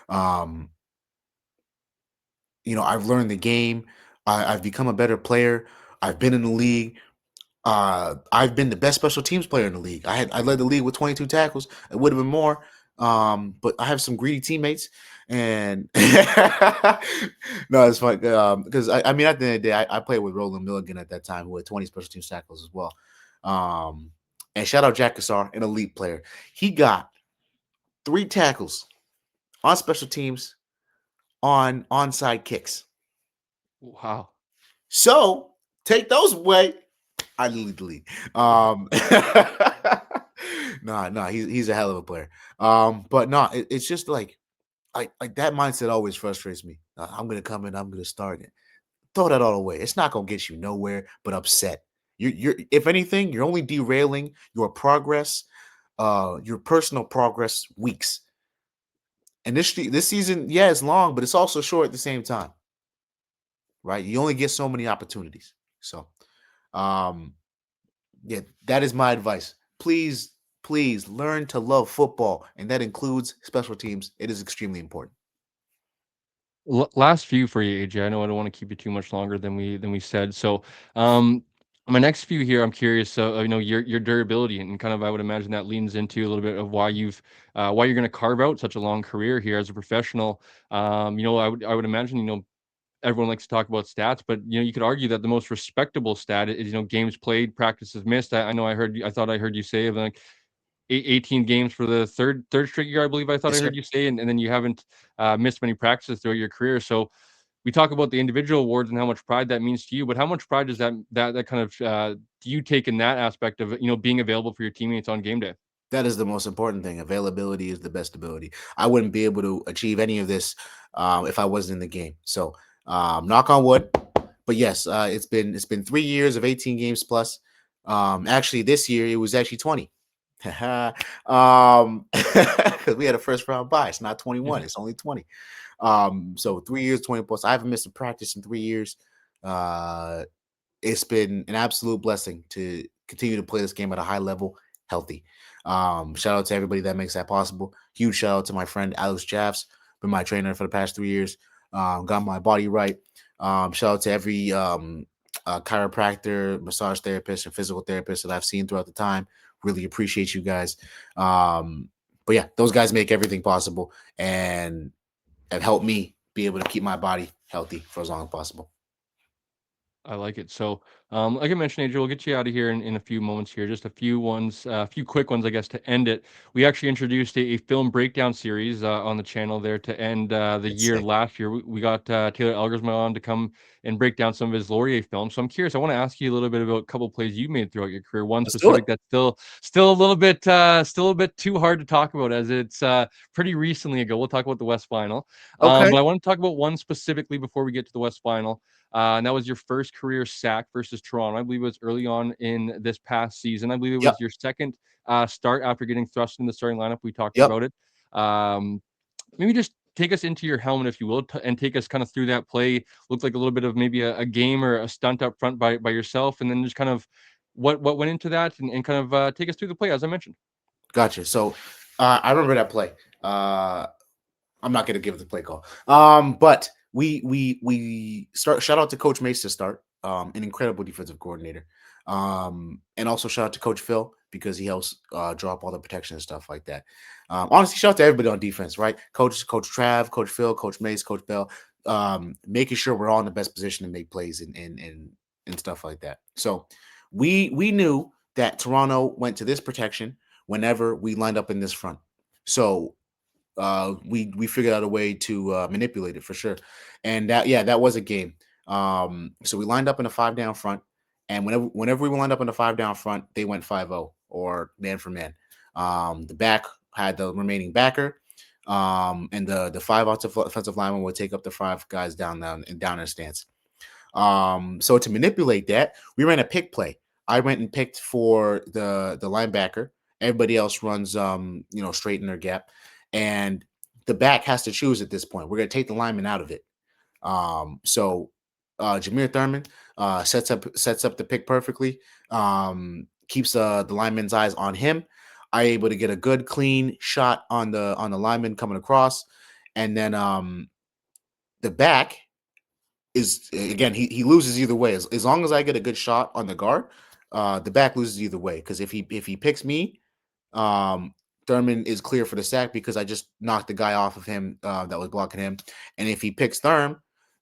Speaker 2: Um, I've learned the game. I've become a better player. I've been in the league. I've been the best special teams player in the league. I led the league with 22 tackles. It would have been more. But I have some greedy teammates, and no, it's fine. Because I mean, at the end of the day, I played with Roland Milligan at that time, who had 20 special teams tackles as well. Um, and shout out Jack Cassar, an elite player. He got 3 tackles on special teams on onside kicks.
Speaker 1: Wow.
Speaker 2: So take those away. I literally delete. Nah, he's a hell of a player. But no, it's just like that mindset always frustrates me. I'm gonna come in, I'm gonna start it. Throw that all away. It's not gonna get you nowhere but upset. You're if anything, you're only derailing your progress, your personal progress weeks. And this season, yeah, it's long, but it's also short at the same time, right? You only get so many opportunities. So, um, yeah, that is my advice. Please learn to love football, and that includes special teams. It is extremely important.
Speaker 1: Last few for you, AJ. I know I don't want to keep you too much longer than we said. So, um, my next few here, I'm curious. So, your durability and kind of, I would imagine that leans into a little bit of why you're going to carve out such a long career here as a professional. I would imagine, everyone likes to talk about stats, but you could argue that the most respectable stat is games played, practices missed. I know I thought I heard you say like 18 games for the third straight year, I believe I thought I
Speaker 2: Yes, sir.
Speaker 1: heard you say, and then you haven't missed many practices throughout your career. So we talk about the individual awards and how much pride that means to you, but how much pride does that kind of do you take in that aspect of being available for your teammates on game day?
Speaker 2: That is the most important thing. Availability is the best ability. I wouldn't be able to achieve any of this if I wasn't in the game. So, knock on wood. But yes, it's been 3 years of 18 games plus. Actually, this year it was actually 20. Because we had a first round bye. It's not 21. It's only 20. So 3 years, 20 plus. I haven't missed a practice in 3 years. Uh, it's been an absolute blessing to continue to play this game at a high level, healthy. Shout out to everybody that makes that possible. Huge shout out to my friend Alex Jaffs, been my trainer for the past 3 years. Got my body right. Shout out to every chiropractor, massage therapist, and physical therapist that I've seen throughout the time. Really appreciate you guys. But yeah, those guys make everything possible and have helped me be able to keep my body healthy for as long as possible.
Speaker 1: I like it. So, like I mentioned, Adriel, we'll get you out of here in a few moments here. Just a few quick ones, I guess, to end it. We actually introduced a film breakdown series on the channel there to end the
Speaker 2: It's
Speaker 1: year
Speaker 2: sick.
Speaker 1: last year. We got Taylor Elgersma on to come and break down some of his Laurier films. So I'm curious. I want to ask you a little bit about a couple plays you made throughout your career. One
Speaker 2: Let's do it.
Speaker 1: specific that's still a little bit too hard to talk about as it's pretty recently ago. We'll talk about the West Final,
Speaker 2: Okay.
Speaker 1: but I want to talk about one specifically before we get to the West Final. And that was your first career sack versus Toronto. I believe it was early on in this past season. I believe it
Speaker 2: Yep.
Speaker 1: was your second start after getting thrust in the starting lineup. We talked
Speaker 2: Yep.
Speaker 1: about it. Um, Maybe just take us into your helmet, if you will, and take us kind of through that play. Looked like a little bit of maybe a game or a stunt up front by yourself, and then just kind of what went into that, and kind of take us through the play as I mentioned.
Speaker 2: Gotcha. So I remember that play. I'm not going to give the play call. But we start. Shout out to Coach Mace to start. An incredible defensive coordinator. And also shout out to Coach Phil because he helps draw up all the protection and stuff like that. Honestly, shout out to everybody on defense, right? Coach Trav, Coach Phil, Coach Mace, Coach Bell, making sure we're all in the best position to make plays and stuff like that. So we knew that Toronto went to this protection whenever we lined up in this front. So we figured out a way to manipulate it for sure. And that was a game. So we lined up in a five down front, and whenever we lined up in a five down front, they went 5-0 or man for man. The back had the remaining backer, and the five offensive lineman would take up the five guys down in stance. So to manipulate that, we ran a pick play. I went and picked for the linebacker. Everybody else runs straight in their gap, and the back has to choose at this point. We're gonna take the lineman out of it. So Jameer Thurman sets up the pick perfectly. Keeps the lineman's eyes on him. I able to get a good clean shot on the lineman coming across, and then the back is again he loses either way. As long as I get a good shot on the guard, the back loses either way. Because if he picks me, um, Thurman is clear for the sack because I just knocked the guy off of him that was blocking him. And if he picks Thurm,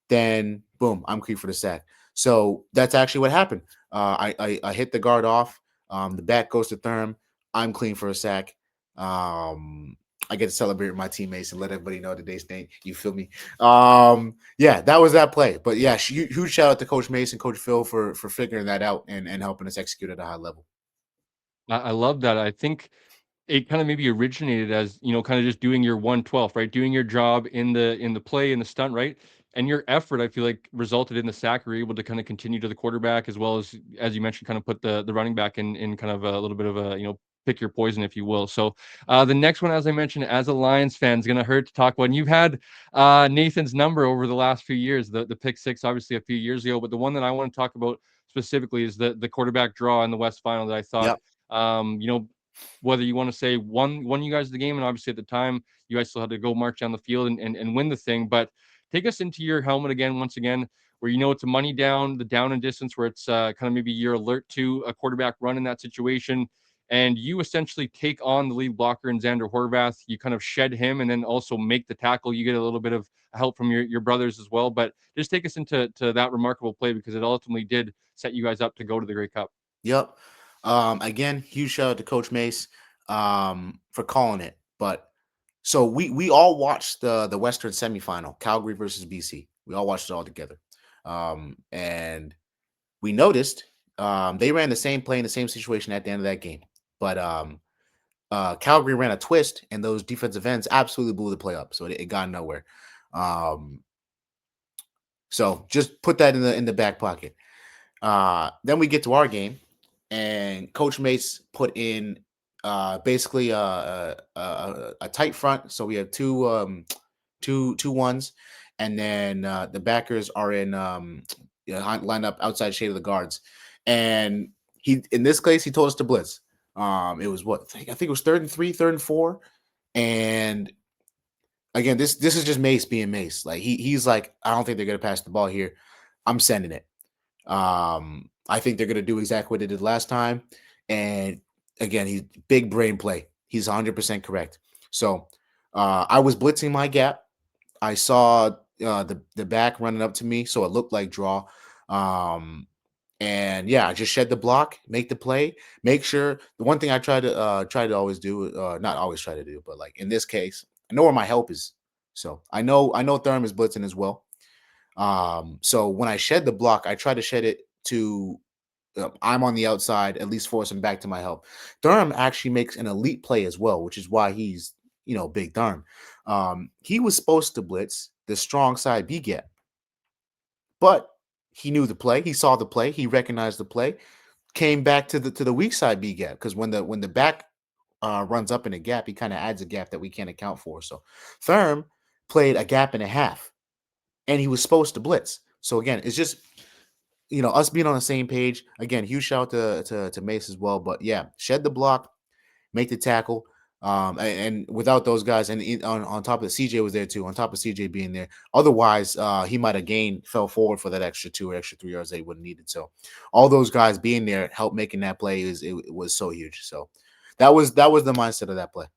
Speaker 2: then boom, I'm clear for the sack. So that's actually what happened. I hit the guard off. The back goes to Thurm. I'm clean for a sack. Um, I get to celebrate with my teammates and let everybody know today's thing. You feel me? Yeah, that was that play. But yeah, huge shout out to Coach Mason, Coach Phil for figuring that out and helping us execute at a high level.
Speaker 1: I love that. I think it kind of maybe originated as, kind of just doing your 1/12, right? Doing your job in the play, in the stunt, right? And your effort, I feel like, resulted in the sack. You're able to kind of continue to the quarterback as you mentioned, kind of put the running back in kind of a little bit of a, pick your poison, if you will. So the next one, as I mentioned, as a Lions fan, is gonna hurt to talk about. And you've had Nathan's number over the last few years, the pick six, obviously a few years ago, but the one that I want to talk about specifically is the quarterback draw in the West Final that I thought
Speaker 2: Yep.
Speaker 1: whether you want to say won you guys the game, and obviously at the time you guys still had to go march down the field and win the thing. But take us into your helmet again, once again, where it's a money down, the down and distance, where it's kind of maybe you're alert to a quarterback run in that situation, and you essentially take on the lead blocker in Xander Horvath. You kind of shed him, and then also make the tackle. You get a little bit of help from your brothers as well. But just take us into that remarkable play, because it ultimately did set you guys up to go to the Grey Cup.
Speaker 2: Yep. Again, huge shout out to Coach Mace for calling it. But so we all watched the Western semifinal, Calgary versus BC. We all watched it all together. And we noticed they ran the same play in the same situation at the end of that game. But Calgary ran a twist, and those defensive ends absolutely blew the play up. So it got nowhere. Um, so just put that in the back pocket. Then we get to our game, and Coach Mace put in basically a tight front. So we have two ones, and then the backers are in lined up outside shade of the guards. And he in this case he told us to blitz. It was what I think it was 3rd and 3, 3rd and 4, and again this is just Mace being Mace. Like he's like, I don't think they're gonna pass the ball here. I'm sending it. I think they're going to do exactly what they did last time. And again, he's big brain play. He's 100% correct. So I was blitzing my gap. I saw the back running up to me, so it looked like draw. Um, and yeah, I just shed the block, make the play, make sure. The one thing I try to always do, not always try to do, but like in this case, I know where my help is. So I know Thurm is blitzing as well. So when I shed the block, I try to shed it to I'm on the outside, at least force him back to my help. Durham actually makes an elite play as well, which is why he's big Durham. He was supposed to blitz the strong side B gap, but he knew the play. He saw the play. He recognized the play. Came back to the weak side B gap because when the back runs up in a gap, he kind of adds a gap that we can't account for. So Thurm played a gap and a half, and he was supposed to blitz. So again, it's just us being on the same page. Again, huge shout out to Mace as well. But yeah, shed the block, make the tackle. And without those guys, and on top of the CJ was there too. On top of CJ being there, otherwise he might have fell forward for that extra 2 or extra 3 yards that he would have needed. So all those guys being there helped making that play it was so huge. So that was the mindset of that play.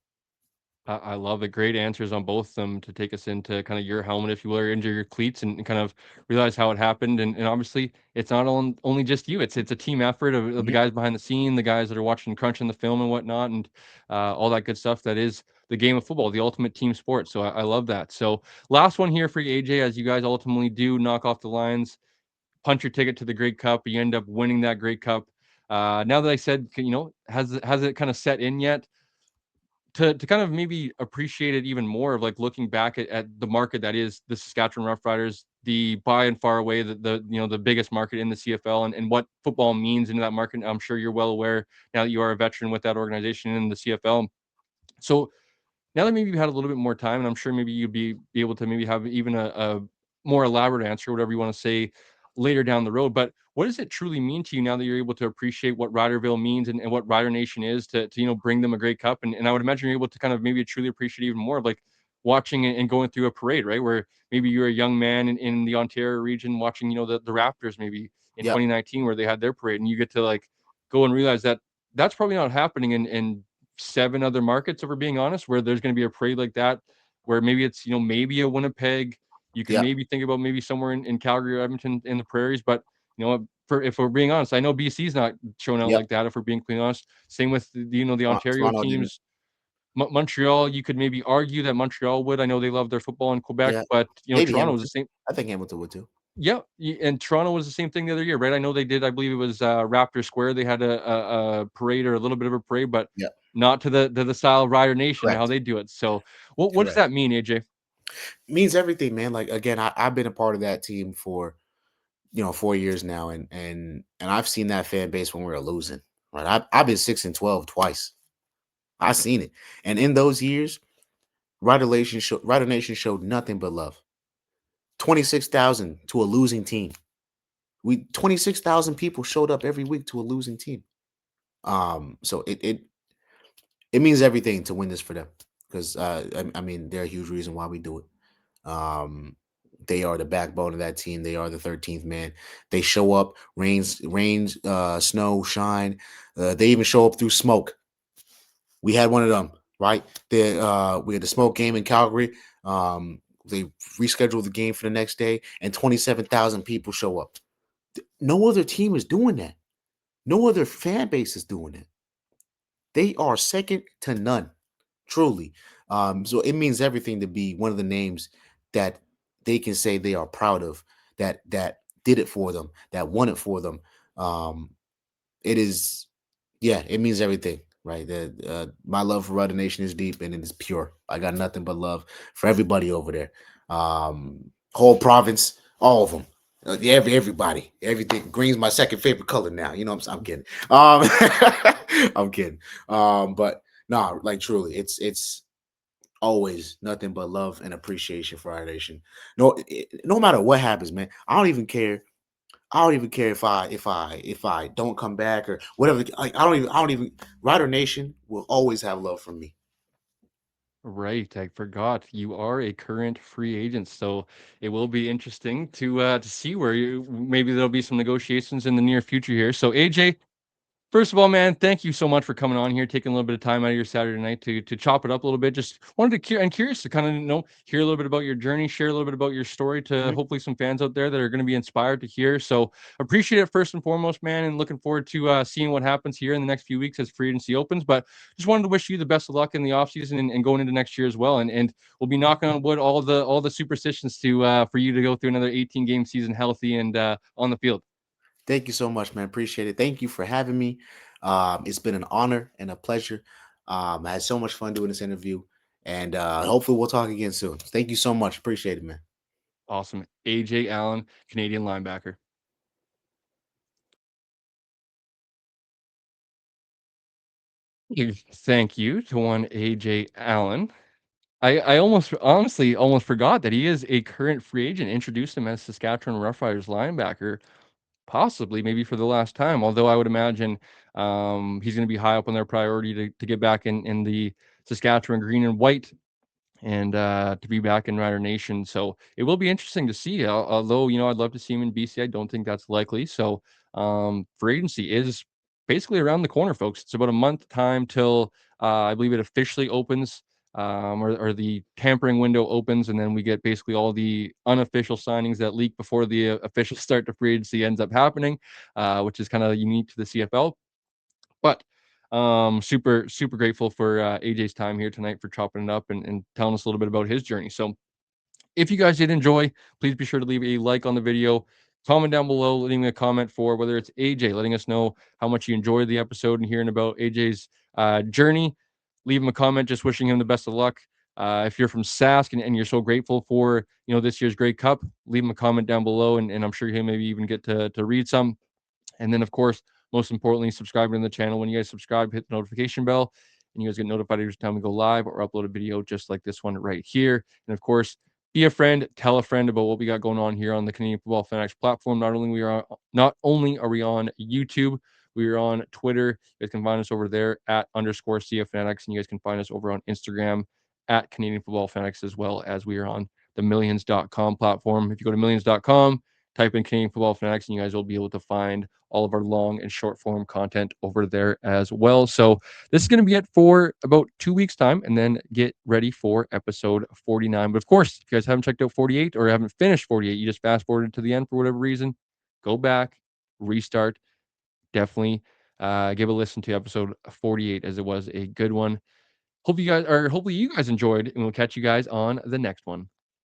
Speaker 1: I love it. Great answers on both of them to take us into kind of your helmet, if you will, or into your cleats, and kind of realize how it happened. And obviously, it's not only just you. It's a team effort of the
Speaker 2: Mhm.
Speaker 1: guys behind the scene, the guys that are watching, crunching the film and whatnot, and all that good stuff. That is the game of football, the ultimate team sport. So I love that. So last one here for you, AJ, as you guys ultimately do knock off the Lions, punch your ticket to the Great Cup. You end up winning that Great Cup. Now that I said, has it kind of set in yet? To kind of maybe appreciate it even more, of like looking back at the market that is the Saskatchewan Roughriders, the by and far away the biggest market in the CFL, and what football means into that market. I'm sure you're well aware now that you are a veteran with that organization in the CFL. So now that maybe you've had a little bit more time, and I'm sure maybe you'd be able to maybe have even a more elaborate answer, whatever you want to say, later down the road. But what does it truly mean to you now that you're able to appreciate what Riderville means, and what Rider Nation is to bring them a great cup? And I would imagine you're able to kind of maybe truly appreciate even more of like watching and going through a parade, right? Where maybe you're a young man in the Ontario region watching, the Raptors maybe in
Speaker 2: Yep.
Speaker 1: 2019 where they had their parade, and you get to like go and realize that that's probably not happening in 7 other markets, if we're being honest, where there's going to be a parade like that, where maybe it's, maybe a Winnipeg. You can
Speaker 2: Yep.
Speaker 1: maybe think about maybe somewhere in Calgary or Edmonton in the prairies. But if we're being honest, I know BC's not showing out
Speaker 2: Yep.
Speaker 1: like that, if we're being clean honest. Same with the Ontario
Speaker 2: Toronto didn't.
Speaker 1: teams. Montreal, you could maybe argue that Montreal would. I know they love their football in Quebec,
Speaker 2: Yeah,
Speaker 1: but
Speaker 2: maybe
Speaker 1: Toronto was the
Speaker 2: Hamilton.
Speaker 1: same.
Speaker 2: I think Hamilton would too.
Speaker 1: Yeah, and Toronto was the same thing the other year, right? I know they did. I believe it was Raptor Square. They had a parade or a little bit of a parade, but
Speaker 2: Yeah,
Speaker 1: not to the style of Rider Nation how
Speaker 2: correct,
Speaker 1: they do it. So, what does
Speaker 2: correct.
Speaker 1: that mean, AJ?
Speaker 2: Means everything, man. Like again, I've been a part of that team for 4 years now, and I've seen that fan base when we were losing. Right, I've been 6-12 twice. I've seen it, and in those years, Rider Nation showed nothing but love. 26,000 to a losing team. We 26,000 people showed up every week to a losing team. So it means everything to win this for them because I mean they're a huge reason why we do it. Um, they are the backbone of that team. They are the 13th man. They show up, rains, snow, shine. They even show up through smoke. We had one of them, right? We had the smoke game in Calgary. They rescheduled the game for the next day, and 27,000 people show up. No other team is doing that. No other fan base is doing it. They are second to none, truly. So it means everything to be one of the names that they can say they are proud of, that did it for them, that won it for them. Um, it is, yeah, it means everything, right? My love for Rudder Nation is deep and it is pure. I got nothing but love for everybody over there. Whole province, all of them. Yeah, everybody, everything. Green's my second favorite color now. You know what I'm saying? I'm kidding. I'm kidding. But nah, like truly, it's always nothing but love and appreciation for our nation. No matter what happens, man. I don't even care if I don't come back or whatever. Like I don't even. Rider Nation will always have love from me.
Speaker 1: Right, I forgot you are a current free agent, so it will be interesting to see where you maybe there'll be some negotiations in the near future here. So AJ, first of all, man, thank you so much for coming on here, taking a little bit of time out of your Saturday night to chop it up a little bit. Just wanted to I'm curious to kind of hear a little bit about your journey, share a little bit about your story to
Speaker 2: Mhm.
Speaker 1: hopefully some fans out there that are going to be inspired to hear. So appreciate it first and foremost, man, and looking forward to seeing what happens here in the next few weeks as free agency opens. But just wanted to wish you the best of luck in the offseason and going into next year as well. And we'll be knocking on wood all the superstitions to for you to go through another 18 game season healthy and on the field.
Speaker 2: Thank you so much, man. Appreciate it. Thank you for having me. It's been an honor and a pleasure. I had so much fun doing this interview, and hopefully we'll talk again soon. Thank you so much. Appreciate it, man.
Speaker 1: Awesome. AJ Allen, Canadian linebacker. Thank you to one AJ Allen. I almost honestly almost forgot that he is a current free agent. Introduced him as Saskatchewan Roughriders linebacker, possibly maybe for the last time. Although I would imagine he's going to be high up on their priority to get back in the Saskatchewan green and white and to be back in Rider Nation. So it will be interesting to see. Although I'd love to see him in BC, I don't think that's likely. So free agency is basically around the corner, folks. It's about a month time till I believe it officially opens. Or the tampering window opens, and then we get basically all the unofficial signings that leak before the official start to free agency ends up happening, which is kind of unique to the CFL. But super, super grateful for AJ's time here tonight for chopping it up and telling us a little bit about his journey. So if you guys did enjoy, please be sure to leave a like on the video, comment down below, leaving me a comment for whether it's AJ, letting us know how much you enjoyed the episode and hearing about AJ's journey. Leave him a comment, just wishing him the best of luck. If you're from Sask and you're so grateful for this year's Grey Cup, leave him a comment down below, and I'm sure he'll maybe even get to read some. And then, of course, most importantly, subscribing to the channel. When you guys subscribe, hit the notification bell, and you guys get notified every time we go live or upload a video just like this one right here. And of course, be a friend, tell a friend about what we got going on here on the Canadian Football Fanatics platform. Not only are we on YouTube, we are on Twitter. You guys can find us over there at _CF Fanatics, and you guys can find us over on Instagram at Canadian Football Fanatics, as well as we are on the millions.com platform. If you go to millions.com, type in Canadian Football Fanatics, and you guys will be able to find all of our long and short form content over there as well. So this is going to be it for about 2 weeks time, and then get ready for episode 49. But of course, if you guys haven't checked out 48 or haven't finished 48, you just fast forwarded to the end for whatever reason, go back, restart. Definitely give a listen to episode 48 as it was a good one. Hopefully you guys enjoyed, and we'll catch you guys on the next one.